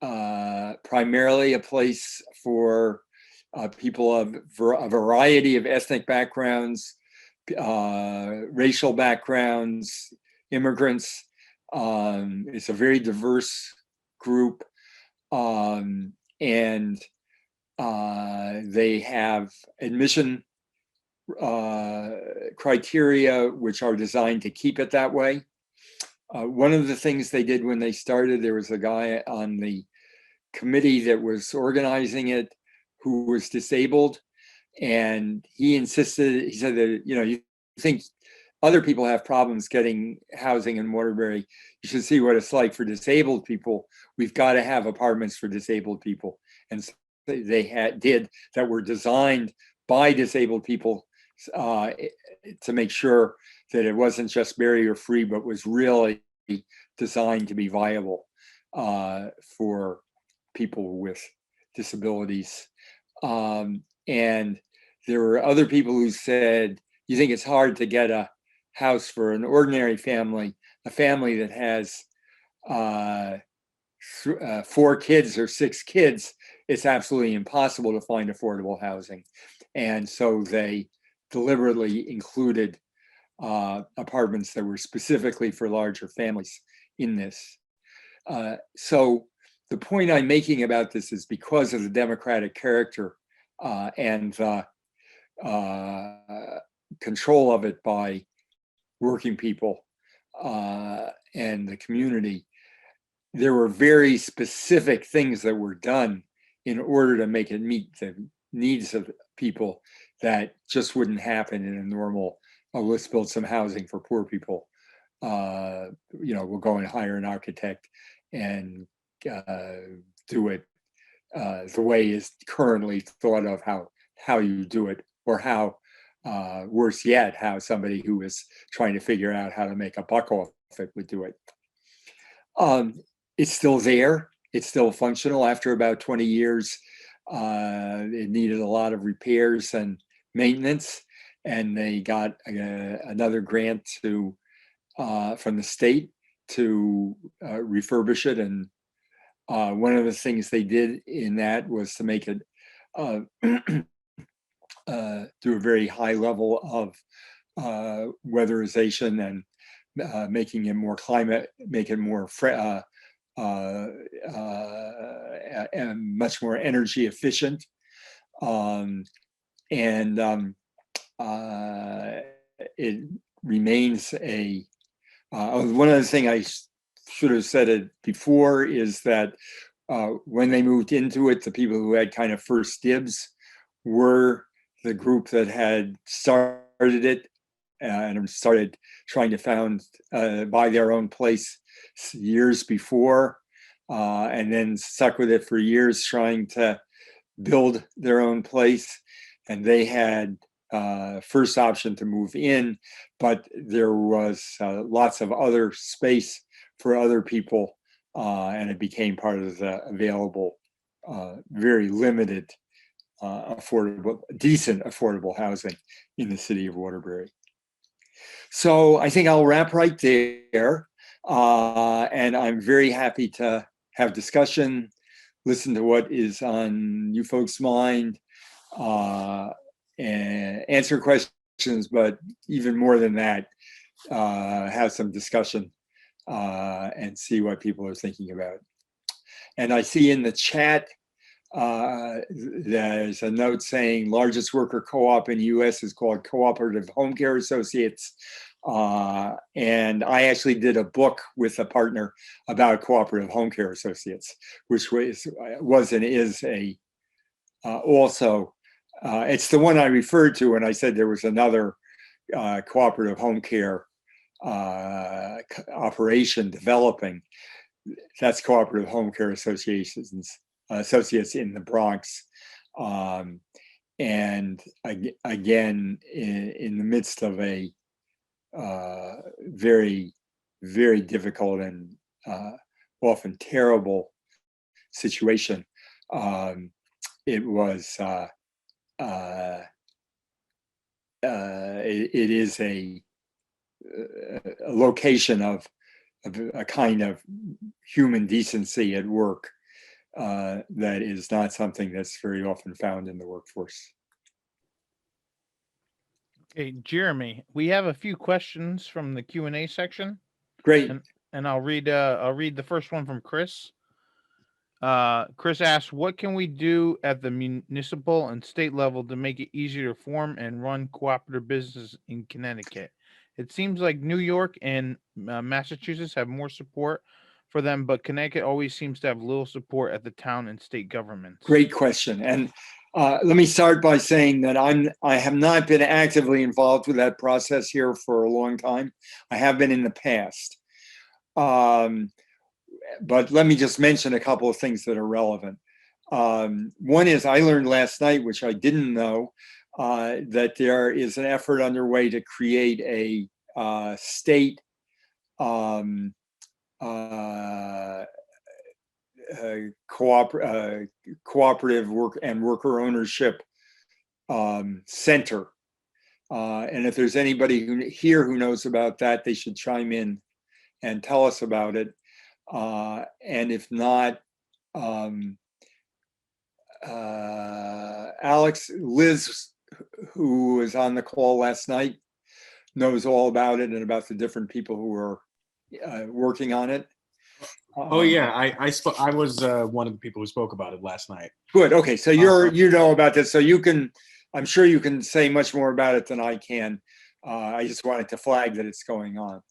primarily a place for people of a variety of ethnic backgrounds, racial backgrounds, immigrants. It's a very diverse group, and they have admission criteria which are designed to keep it that way. One of the things they did when they started, there was a guy on the committee that was organizing it who was disabled, and he insisted, he said that, you think other people have problems getting housing in Waterbury, you should see what it's like for disabled people. We've got to have apartments for disabled people. And so they did that were designed by disabled people to make sure that it wasn't just barrier free, but was really designed to be viable for people with disabilities. And there were other people who said, you think it's hard to get a house for an ordinary family, a family that has 4 kids or 6 kids, it's absolutely impossible to find affordable housing. And so they deliberately included apartments that were specifically for larger families in this. So the point I'm making about this is because of the democratic character and the control of it by working people and the community, there were very specific things that were done in order to make it meet the needs of people that just wouldn't happen in a normal, oh, let's build some housing for poor people. We'll go and hire an architect and do it the way is currently thought of how you do it, or how, worse yet, how somebody who is trying to figure out how to make a buck off it would do it. It's still there. It's still functional. After about 20 years, it needed a lot of repairs and maintenance, and they got another grant from the state to refurbish it. And one of the things they did in that was to make it do a very high level of weatherization and making it more and much more energy efficient. It remains one of the things I should have said it before is that when they moved into it, the people who had kind of first dibs were the group that had started it and started trying to buy their own place years before, and then stuck with it for years trying to build their own place. And they had first option to move in, but there was lots of other space for other people, and it became part of the available, very limited, decent affordable housing in the city of Waterbury. So I think I'll wrap right there, and I'm very happy to have discussion, listen to what is on you folks' mind, and answer questions, but even more than that, have some discussion and see what people are thinking about. And I see in the chat, there's a note saying largest worker co-op in the US is called Cooperative Home Care Associates. And I actually did a book with a partner about Cooperative Home Care Associates, which was and is also, it's the one I referred to when I said there was another cooperative home care operation developing. That's Cooperative Home Care Associates in the Bronx. And again, in the midst of a very, very difficult and often terrible situation, it was it is a location of a kind of human decency at work that is not something that's very often found in the workforce. Okay, Jeremy, we have a few questions from the Q&A section. Great. And I'll read the first one from Chris. Chris asks, what can we do at the municipal and state level to make it easier to form and run cooperative business in Connecticut? It seems like New York and Massachusetts have more support for them, but Connecticut always seems to have little support at the town and state governments. Great question. And let me start by saying that I have not been actively involved with that process here for a long time. I have been in the past. But let me just mention a couple of things that are relevant. One is I learned last night, which I didn't know, that there is an effort underway to create a state cooperative work and worker ownership center. And if there's anybody here who knows about that, they should chime in and tell us about it. And if not, Alex, Liz who was on the call last night, knows all about it and about the different people who are working on it. Oh yeah, I was one of the people who spoke about it last night. Good. Okay, so you know about this, so you can. I'm sure you can say much more about it than I can. I just wanted to flag that it's going on.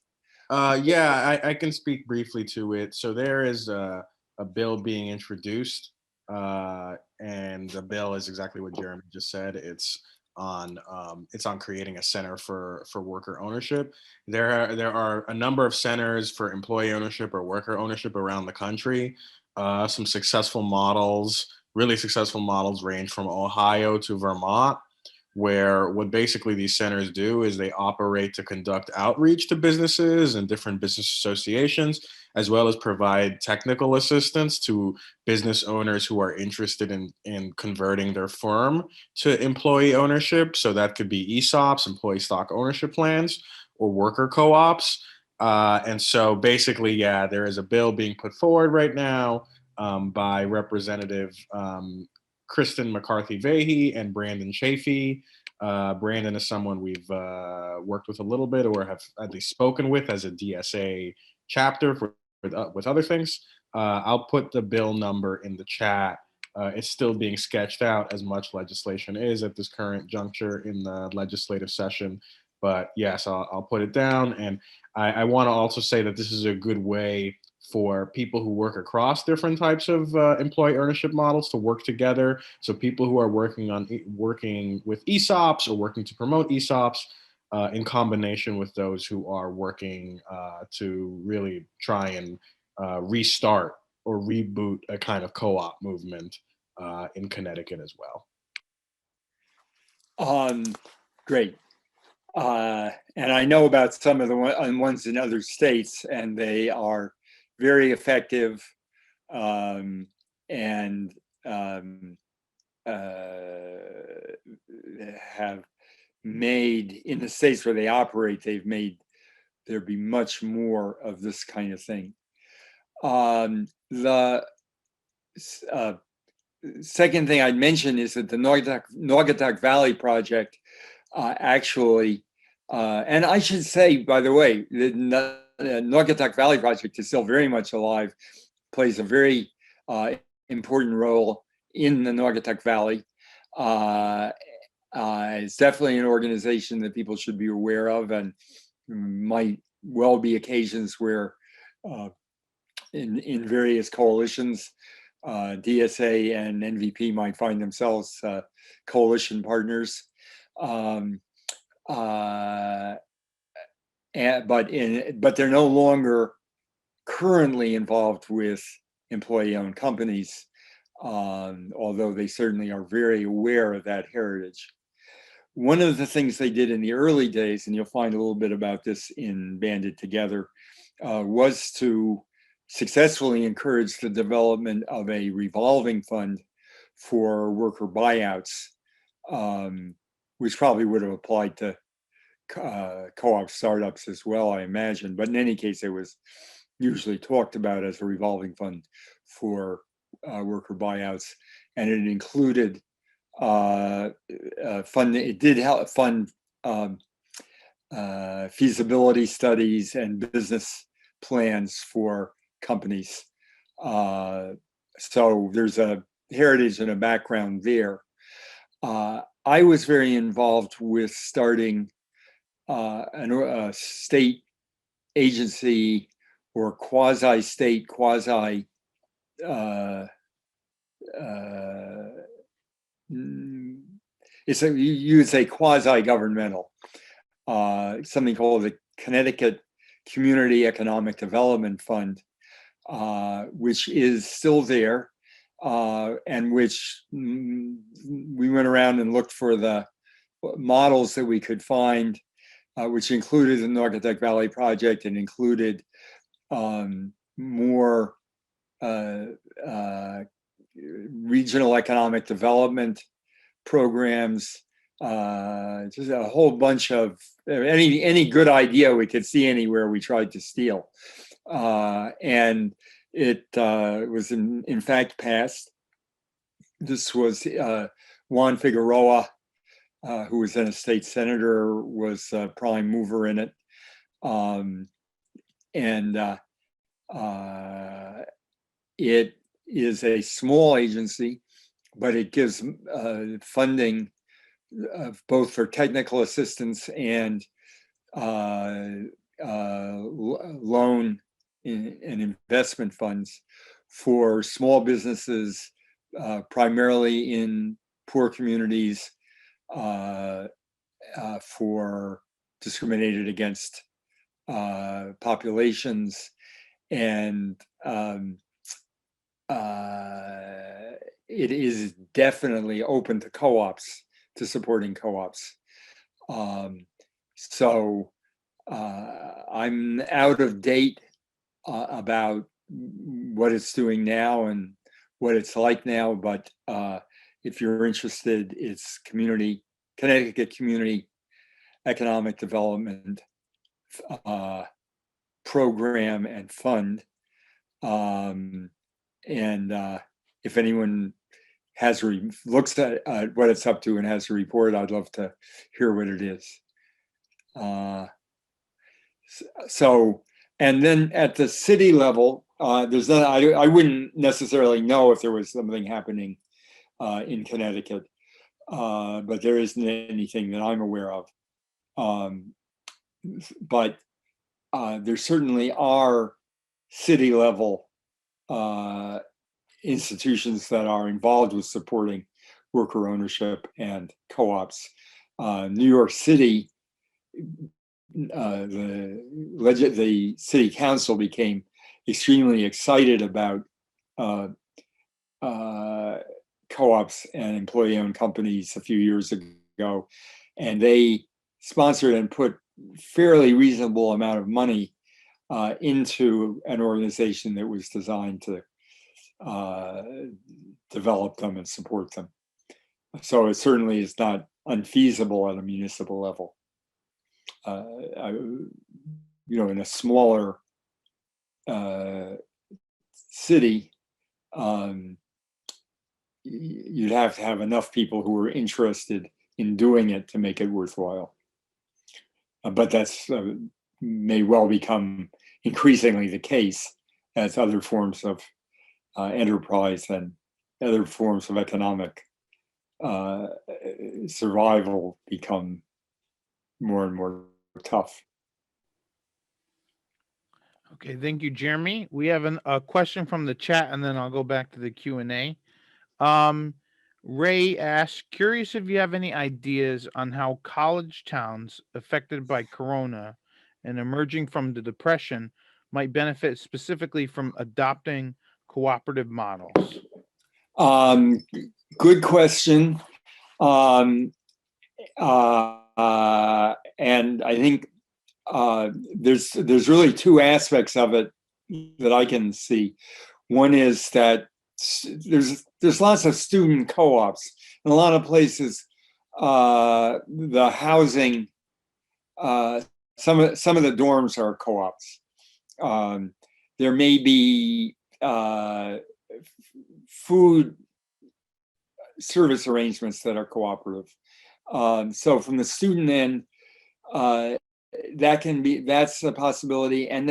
Yeah, I can speak briefly to it. So there is a bill being introduced, and the bill is exactly what Jeremy just said. It's on creating a center for worker ownership. There are a number of centers for employee ownership or worker ownership around the country. Some successful models, really successful models, range from Ohio to Vermont, where what basically these centers do is they operate to conduct outreach to businesses and different business associations, as well as provide technical assistance to business owners who are interested in converting their firm to employee ownership. So that could be ESOPs, employee stock ownership plans, or worker co-ops. And so basically, yeah, there is a bill being put forward right now by Representative Kristen McCarthy-Vahey and Brandon Chafee. Brandon is someone we've worked with a little bit or have at least spoken with as a DSA chapter with other things. I'll put the bill number in the chat. It's still being sketched out, as much legislation is at this current juncture in the legislative session. But yes, I'll put it down. And I want to also say that this is a good way for people who work across different types of employee ownership models to work together. So people who are working with ESOPs or working to promote ESOPs in combination with those who are working to really try and restart or reboot a kind of co-op movement in Connecticut as well. Great. And I know about some of the ones in other states, and they are very effective and have made, in the states where they operate, they've made there be much more of this kind of thing. The second thing I'd mention is that the Naugatuck Valley Project actually, and I should say, by the way, the Naugatuck Valley Project is still very much alive, plays a very important role in the Naugatuck Valley. It's definitely an organization that people should be aware of, and might well be occasions where in various coalitions, DSA and NVP might find themselves coalition partners. But they're no longer currently involved with employee-owned companies, although they certainly are very aware of that heritage. One of the things they did in the early days, and you'll find a little bit about this in Banded Together, was to successfully encourage the development of a revolving fund for worker buyouts, which probably would have applied to co-op startups as well, I imagine. But in any case, it was usually talked about as a revolving fund for worker buyouts, and it included it did help fund feasibility studies and business plans for companies. So there's a heritage and a background there. I was very involved with starting a state agency or quasi-state, quasi you would say quasi-governmental, something called the Connecticut Community Economic Development Fund, which is still there, and which we went around and looked for the models that we could find, which included the Naugatuck Valley Project and included more regional economic development programs, just a whole bunch of any good idea we could see anywhere we tried to steal. And it was in fact passed. This was Juan Figueroa who was then a state senator, was a prime mover in it. It is a small agency, but it gives funding both for technical assistance and loan and investment funds for small businesses, primarily in poor communities, for discriminated against populations, and it is definitely open to co-ops, to supporting co-ops. So I'm out of date about what it's doing now and what it's like now, but if you're interested, it's Connecticut Community Economic Development Program and Fund. If anyone looks at what it's up to and has a report, I'd love to hear what it is. And then at the city level, there's not, I wouldn't necessarily know if there was something happening in Connecticut, but there isn't anything that I'm aware of. But there certainly are city level institutions that are involved with supporting worker ownership and co-ops. New York City, the city council became extremely excited about co-ops and employee-owned companies a few years ago, and they sponsored and put fairly reasonable amount of money into an organization that was designed to develop them and support them. So it certainly is not unfeasible at a municipal level. In a smaller city, you'd have to have enough people who are interested in doing it to make it worthwhile. But that's may well become increasingly the case as other forms of enterprise and other forms of economic survival become more and more tough. Okay, thank you, Jeremy. We have a question from the chat, and then I'll go back to the Q&A. Ray asks, curious if you have any ideas on how college towns affected by Corona and emerging from the Depression might benefit specifically from adopting cooperative models. Good question. And I think there's really two aspects of it that I can see. One is that there's lots of student co-ops in a lot of places. The housing, some of the dorms are co-ops. There may be food service arrangements that are cooperative. So from the student end, that's a possibility, and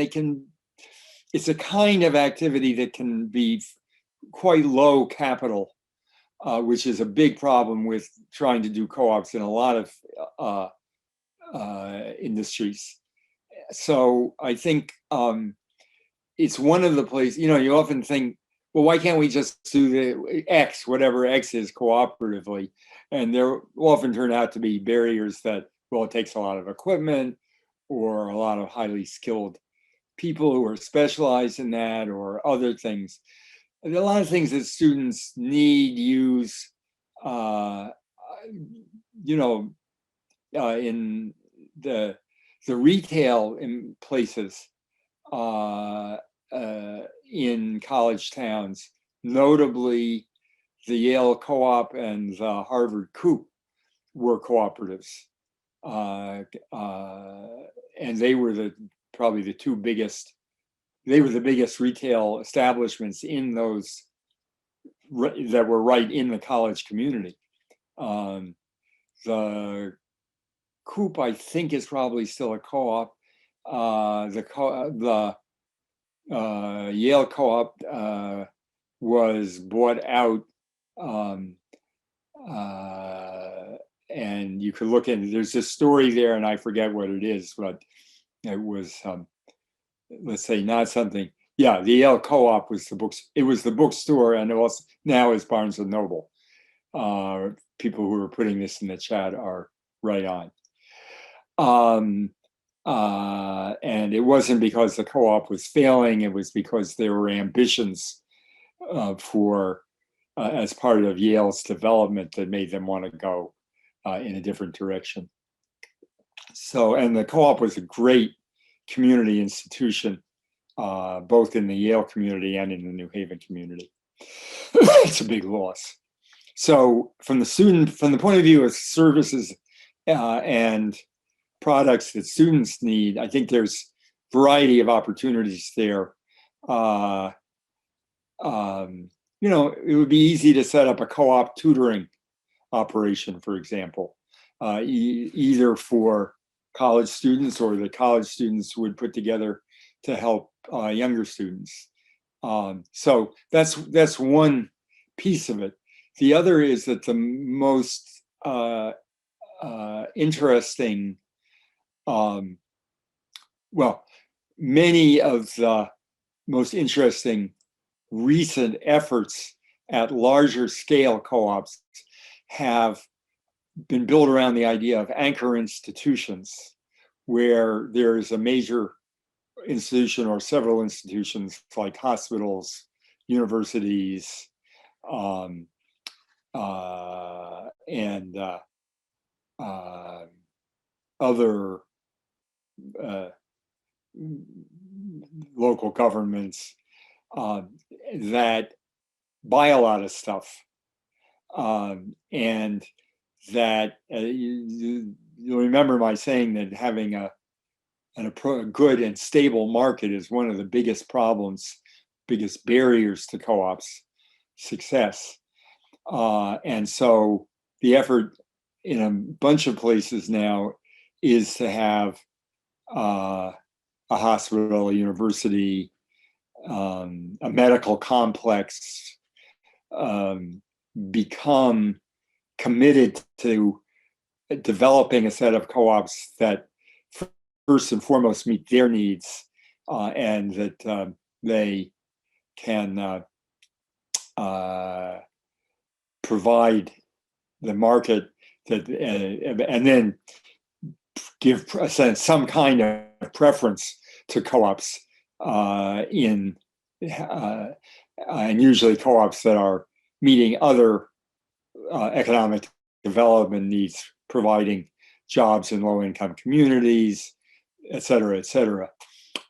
it's a kind of activity that can be quite low capital, which is a big problem with trying to do co-ops in a lot of industries. So I think it's one of the places, you often think, well, why can't we just do the X, whatever X is, cooperatively? And there often turn out to be barriers that, well, it takes a lot of equipment or a lot of highly skilled people who are specialized in that or other things. And a lot of things that students need, use, in the retail in places in college towns, notably the Yale Co-op and the Harvard Coop were cooperatives. And they were probably the two biggest, they were the biggest retail establishments in those that were right in the college community. the Coop, I think, is probably still a co-op. The Yale co-op was bought out, and you could look in. There's a story there, and I forget what it is, but it was, let's say, not something. Yeah, the Yale co-op was the books. It was the bookstore, and it also now is Barnes and Noble. People who are putting this in the chat are right on. And it wasn't because the co-op was failing, it was because there were ambitions for as part of Yale's development that made them want to go in a different direction. So, and the co-op was a great community institution, both in the Yale community and in the New Haven community. It's a big loss. So from the point of view of services and products that students need, I think there's a variety of opportunities there. You know, it would be easy to set up a co-op tutoring operation, for example, either for college students or the college students would put together to help younger students. So that's one piece of it. The other is that the most interesting, well, many of the most interesting recent efforts at larger scale co-ops have been built around the idea of anchor institutions, where there's a major institution or several institutions like hospitals, universities, and other local governments that buy a lot of stuff, and that you'll remember my saying that having a good and stable market is one of the biggest problems, biggest barriers to co-ops success. And so the effort in a bunch of places now is to have a hospital, a university, a medical complex become committed to developing a set of co-ops that first and foremost meet their needs, and that they can provide the market that, and then give some kind of preference to co-ops and usually co-ops that are meeting other economic development needs, providing jobs in low-income communities, et cetera, et cetera.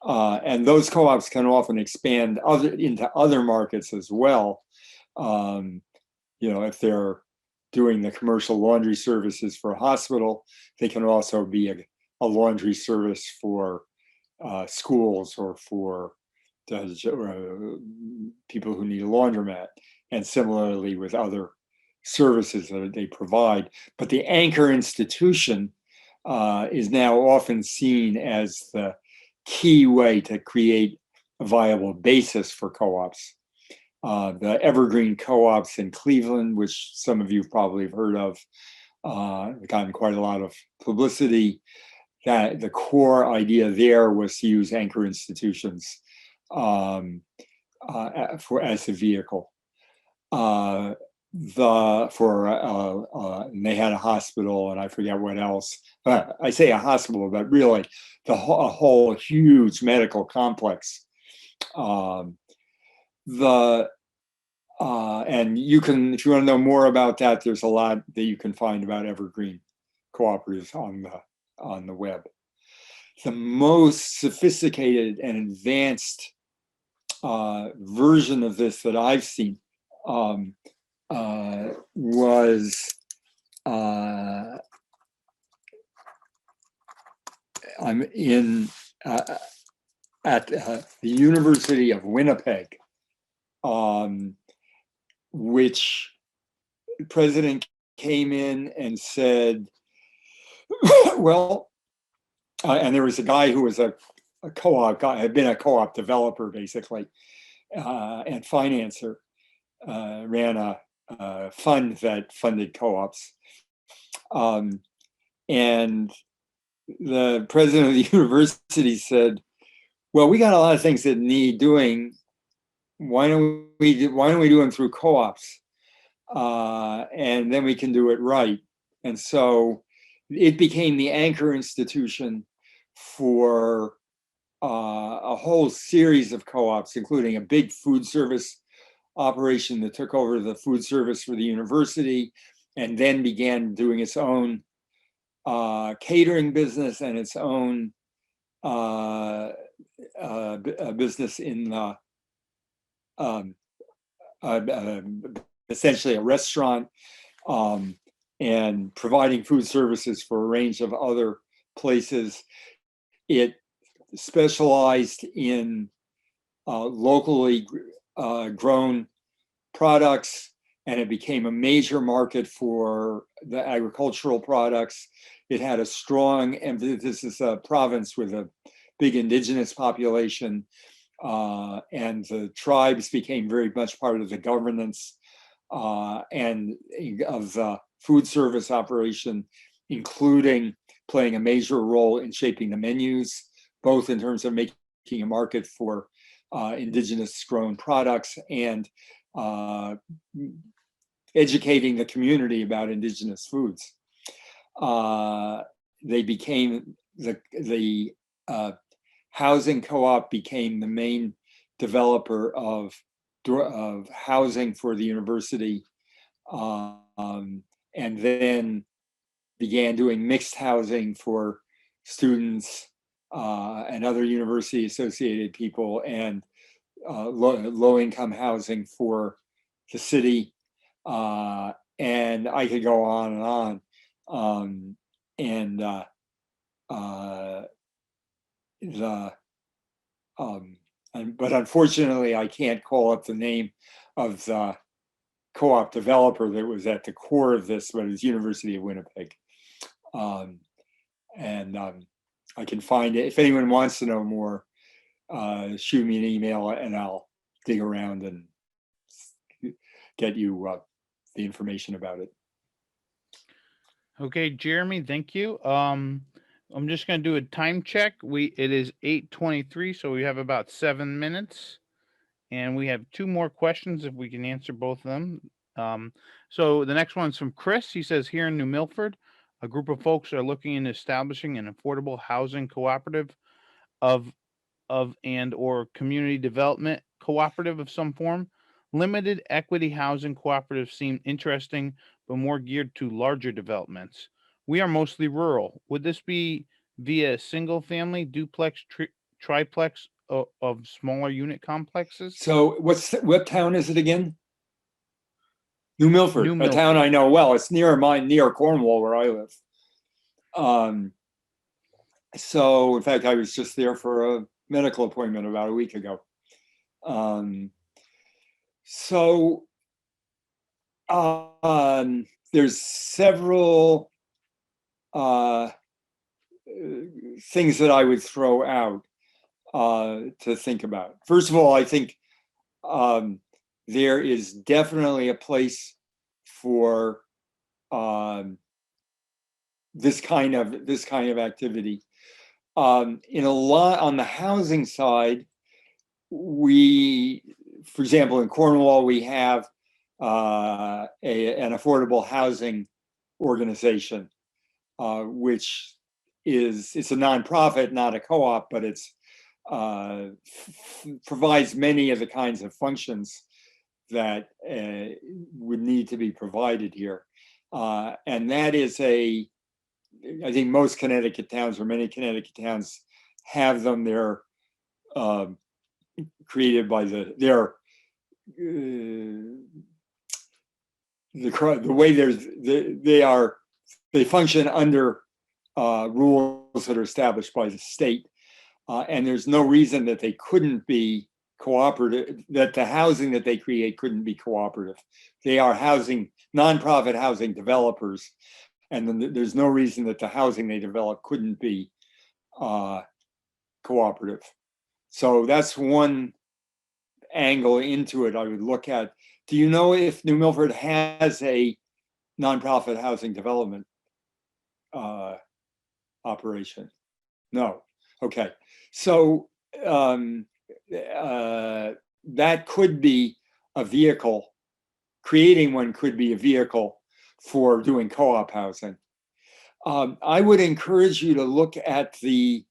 And those co-ops can often expand into other markets as well. You know, if they're doing the commercial laundry services for a hospital, they can also be a laundry service for schools or for people who need a laundromat, and similarly with other services that they provide. But the anchor institution is now often seen as the key way to create a viable basis for co-ops. The evergreen co-ops in Cleveland, which some of you probably have heard of, gotten quite a lot of publicity. That the core idea there was to use anchor institutions as a vehicle. And they had a hospital, and I forget what else. I say a hospital, but really a whole huge medical complex. And you can, if you want to know more about that, there's a lot that you can find about evergreen cooperatives on the web. The most sophisticated and advanced version of this that I've seen was I'm in at the University of Winnipeg, which President came in and said, well, and there was a guy who was a co-op guy, had been a co-op developer basically, and financer, ran a fund that funded co-ops. And the president of the university said, well, we got a lot of things that need doing. Why don't we do them through co-ops? And then we can do it right. And so it became the anchor institution for a whole series of co-ops, including a big food service operation that took over the food service for the university, and then began doing its own catering business and its own business in essentially a restaurant, and providing food services for a range of other places. It specialized in locally grown products, and it became a major market for the agricultural products. It had a strong emphasis. This is a province with a big indigenous population, and the tribes became very much part of the governance and of the food service operation, including playing a major role in shaping the menus, both in terms of making a market for indigenous grown products and educating the community about indigenous foods. They became the housing co-op became the main developer of housing for the university, and then began doing mixed housing for students and other university associated people, and low-income housing for the city, and I could go on and on. But unfortunately, I can't call up the name of the co-op developer that was at the core of this, but it was University of Winnipeg. I can find it. If anyone wants to know more, shoot me an email and I'll dig around and get you the information about it. Okay, Jeremy, thank you. I'm just going to do a time check. It is 8:23, so we have about 7 minutes, and we have 2 more questions if we can answer both of them. So the next one's from Chris. He says, here in New Milford, a group of folks are looking into establishing an affordable housing cooperative of and or community development cooperative of some form. Limited equity housing cooperatives seem interesting, but more geared to larger developments. We are mostly rural. Would this be via single family, duplex, triplex of smaller unit complexes? So what town is it again? New Milford, New a Milford. town I know well. It's near Cornwall, where I live. So in fact, I was just there for a medical appointment about a week ago. There's several things that I would throw out to think about. First of all, I think there is definitely a place for this kind of activity. In a lot on the housing side, for example, in Cornwall, we have an affordable housing organization, which it's a nonprofit, not a co-op, but it's provides many of the kinds of functions that would need to be provided here. And that is I think most Connecticut towns, or many Connecticut towns, have them. They're created by the way they function under rules that are established by the state, and there's no reason that they couldn't be cooperative, that the housing that they create couldn't be cooperative. They are nonprofit housing developers, and then there's no reason that the housing they develop couldn't be cooperative. So that's one angle into it I would look at. Do you know if New Milford has a nonprofit housing development operation? No. Okay. So that could be a vehicle. Creating one could be a vehicle for doing co-op housing. I would encourage you to look at the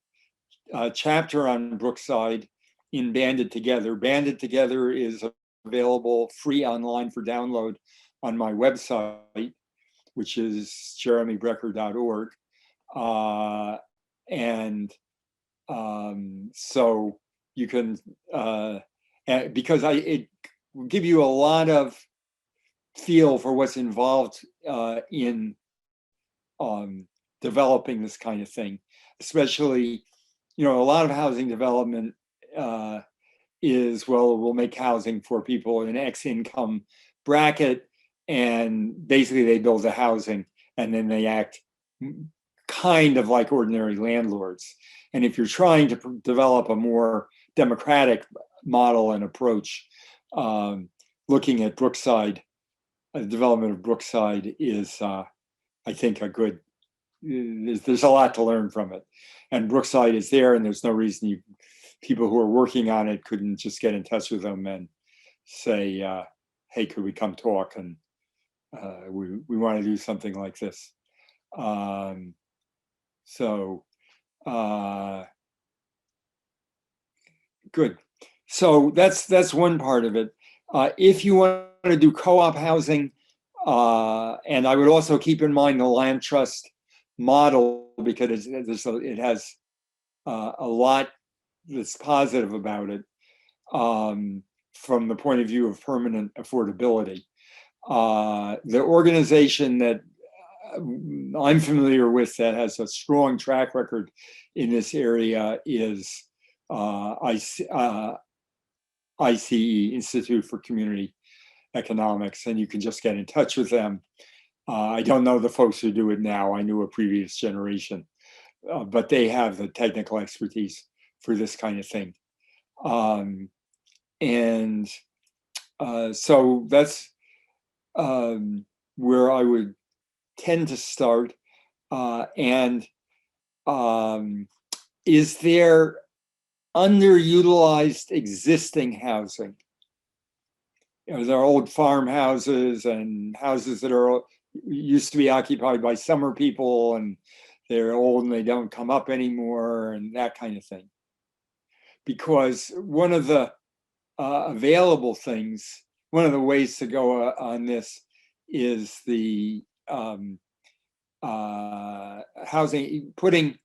chapter on Brookside in Banded Together. Banded Together is available free online for download on my website, which is jeremybrecher.org. So you can, because it will give you a lot of feel for what's involved in developing this kind of thing, especially, a lot of housing development is, well, we'll make housing for people in an X income bracket, and basically they build the housing and then they act kind of like ordinary landlords. And if you're trying to develop a more democratic model and approach, looking at Brookside, the development of Brookside is, I think, there's a lot to learn from it. And Brookside is there, and there's no reason people who are working on it couldn't just get in touch with them and say, hey, could we come talk? And we want to do something like this. Good. So that's one part of it. If you want to do co-op housing, and I would also keep in mind the land trust model, because it has a lot that's positive about it from the point of view of permanent affordability. The organization that I'm familiar with that has a strong track record in this area is ICE, Institute for Community Economics, and you can just get in touch with them. I don't know the folks who do it now. I knew a previous generation, but they have the technical expertise for this kind of thing. So that's where I would tend to start. Is there underutilized existing housing? There are old farmhouses and houses that used to be occupied by summer people, and they're old and they don't come up anymore, and that kind of thing. Because one of the available things, one of the ways to go on this is the putting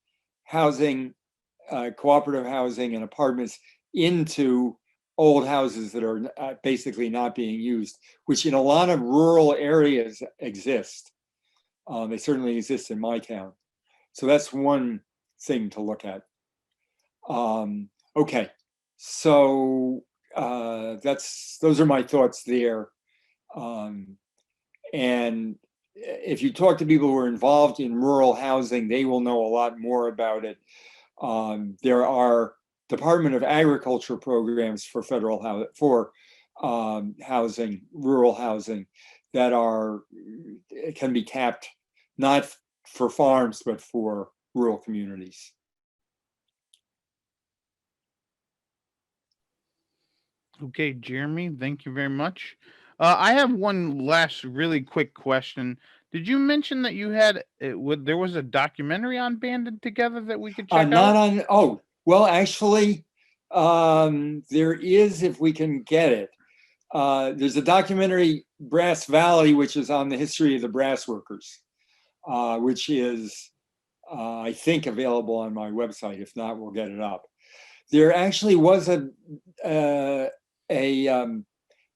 housing, cooperative housing and apartments into old houses that are basically not being used, which in a lot of rural areas exist. They certainly exist in my town. So that's one thing to look at. Okay, so those are my thoughts there. And if you talk to people who are involved in rural housing, they will know a lot more about it. There are Department of Agriculture programs for federal housing, rural housing, that can be tapped not for farms but for rural communities. Okay, Jeremy, thank you very much. I have one last really quick question. Did you mention that you had there was a documentary on Banded Together that we could check out? Oh, well, actually, there is, if we can get it. There's a documentary, Brass Valley, which is on the history of the brass workers, which is, I think, available on my website. If not, we'll get it up. There actually was a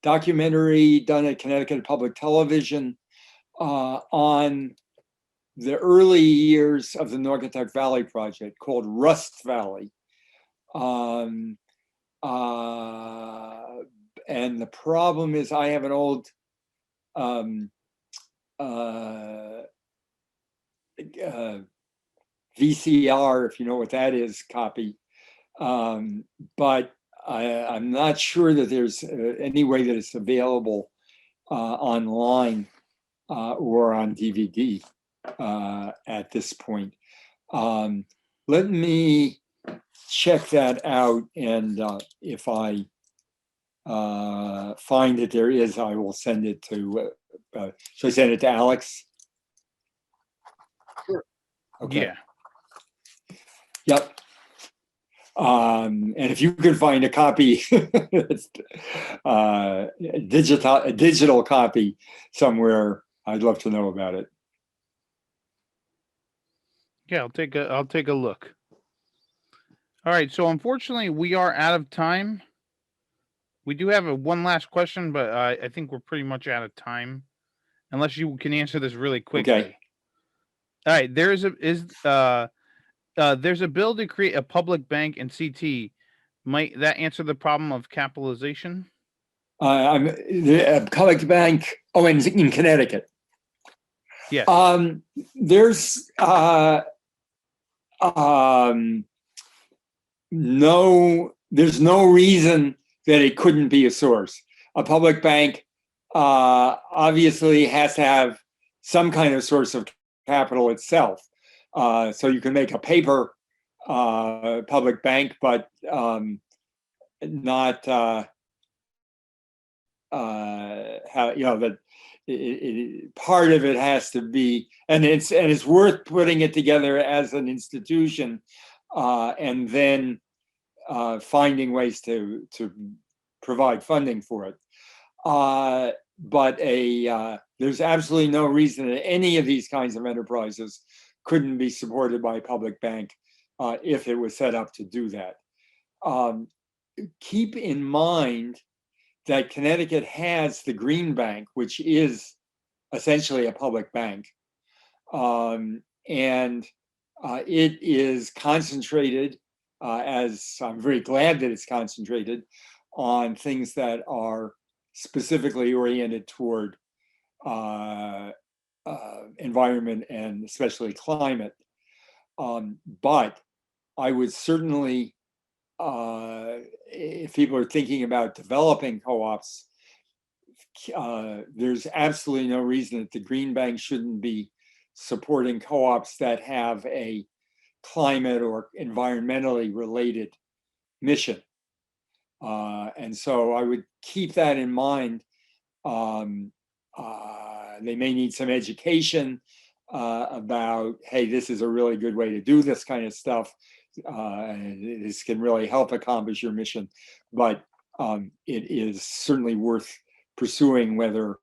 documentary done at Connecticut Public Television on the early years of the Naugatuck Valley Project, called Rust Valley. And the problem is I have an old VCR, if you know what that is, copy. But I'm not sure that there's any way that it's available online or on DVD at this point. Let me check that out, and if I find that there is, I will send it to, should I send it to Alex? Sure. Okay. Yeah. Yep. And if you could find a copy, a digital copy somewhere, I'd love to know about it. Yeah, I'll take a look. All right, so unfortunately we are out of time. We do have one last question, but I think we're pretty much out of time, unless you can answer this really quickly. Okay. All right, there's a bill to create a public bank in CT. Might that answer the problem of capitalization? I'm the public bank. Oh, in Connecticut. Yes. There's no reason that it couldn't be a source. A public bank obviously has to have some kind of source of capital itself. So you can make a paper public bank, but not how, you know, that part of it has to be, and it's worth putting it together as an institution, and then finding ways to provide funding for it. But there's absolutely no reason that any of these kinds of enterprises couldn't be supported by a public bank if it was set up to do that. Keep in mind that Connecticut has the Green Bank, which is essentially a public bank. And it is concentrated, as I'm very glad that it's concentrated, on things that are specifically oriented toward environment and especially climate. But I would certainly, if people are thinking about developing co-ops, there's absolutely no reason that the Green Bank shouldn't be supporting co-ops that have a climate or environmentally related mission. And so I would keep that in mind. They may need some education about, hey, this is a really good way to do this kind of stuff. And this can really help accomplish your mission. But it is certainly worth pursuing whether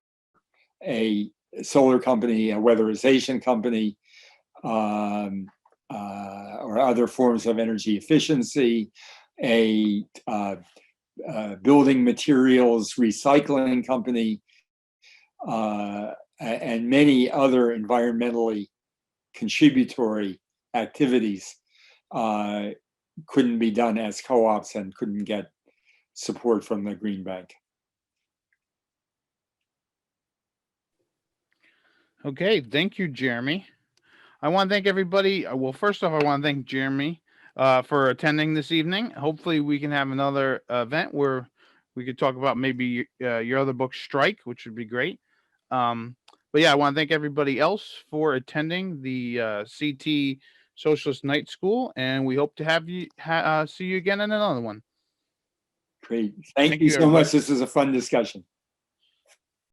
a solar company, a weatherization company, or other forms of energy efficiency, a building materials recycling company, and many other environmentally contributory activities couldn't be done as co-ops and couldn't get support from the Green Bank. Okay, thank you, Jeremy. I want to thank everybody. Well, first off, I want to thank Jeremy for attending this evening. Hopefully we can have another event where we could talk about maybe your other book, Strike, which would be great. But yeah, I want to thank everybody else for attending the CT Socialist Night School, and we hope to have you see you again in another one. Great. Thank you so everybody. much. This was a fun discussion.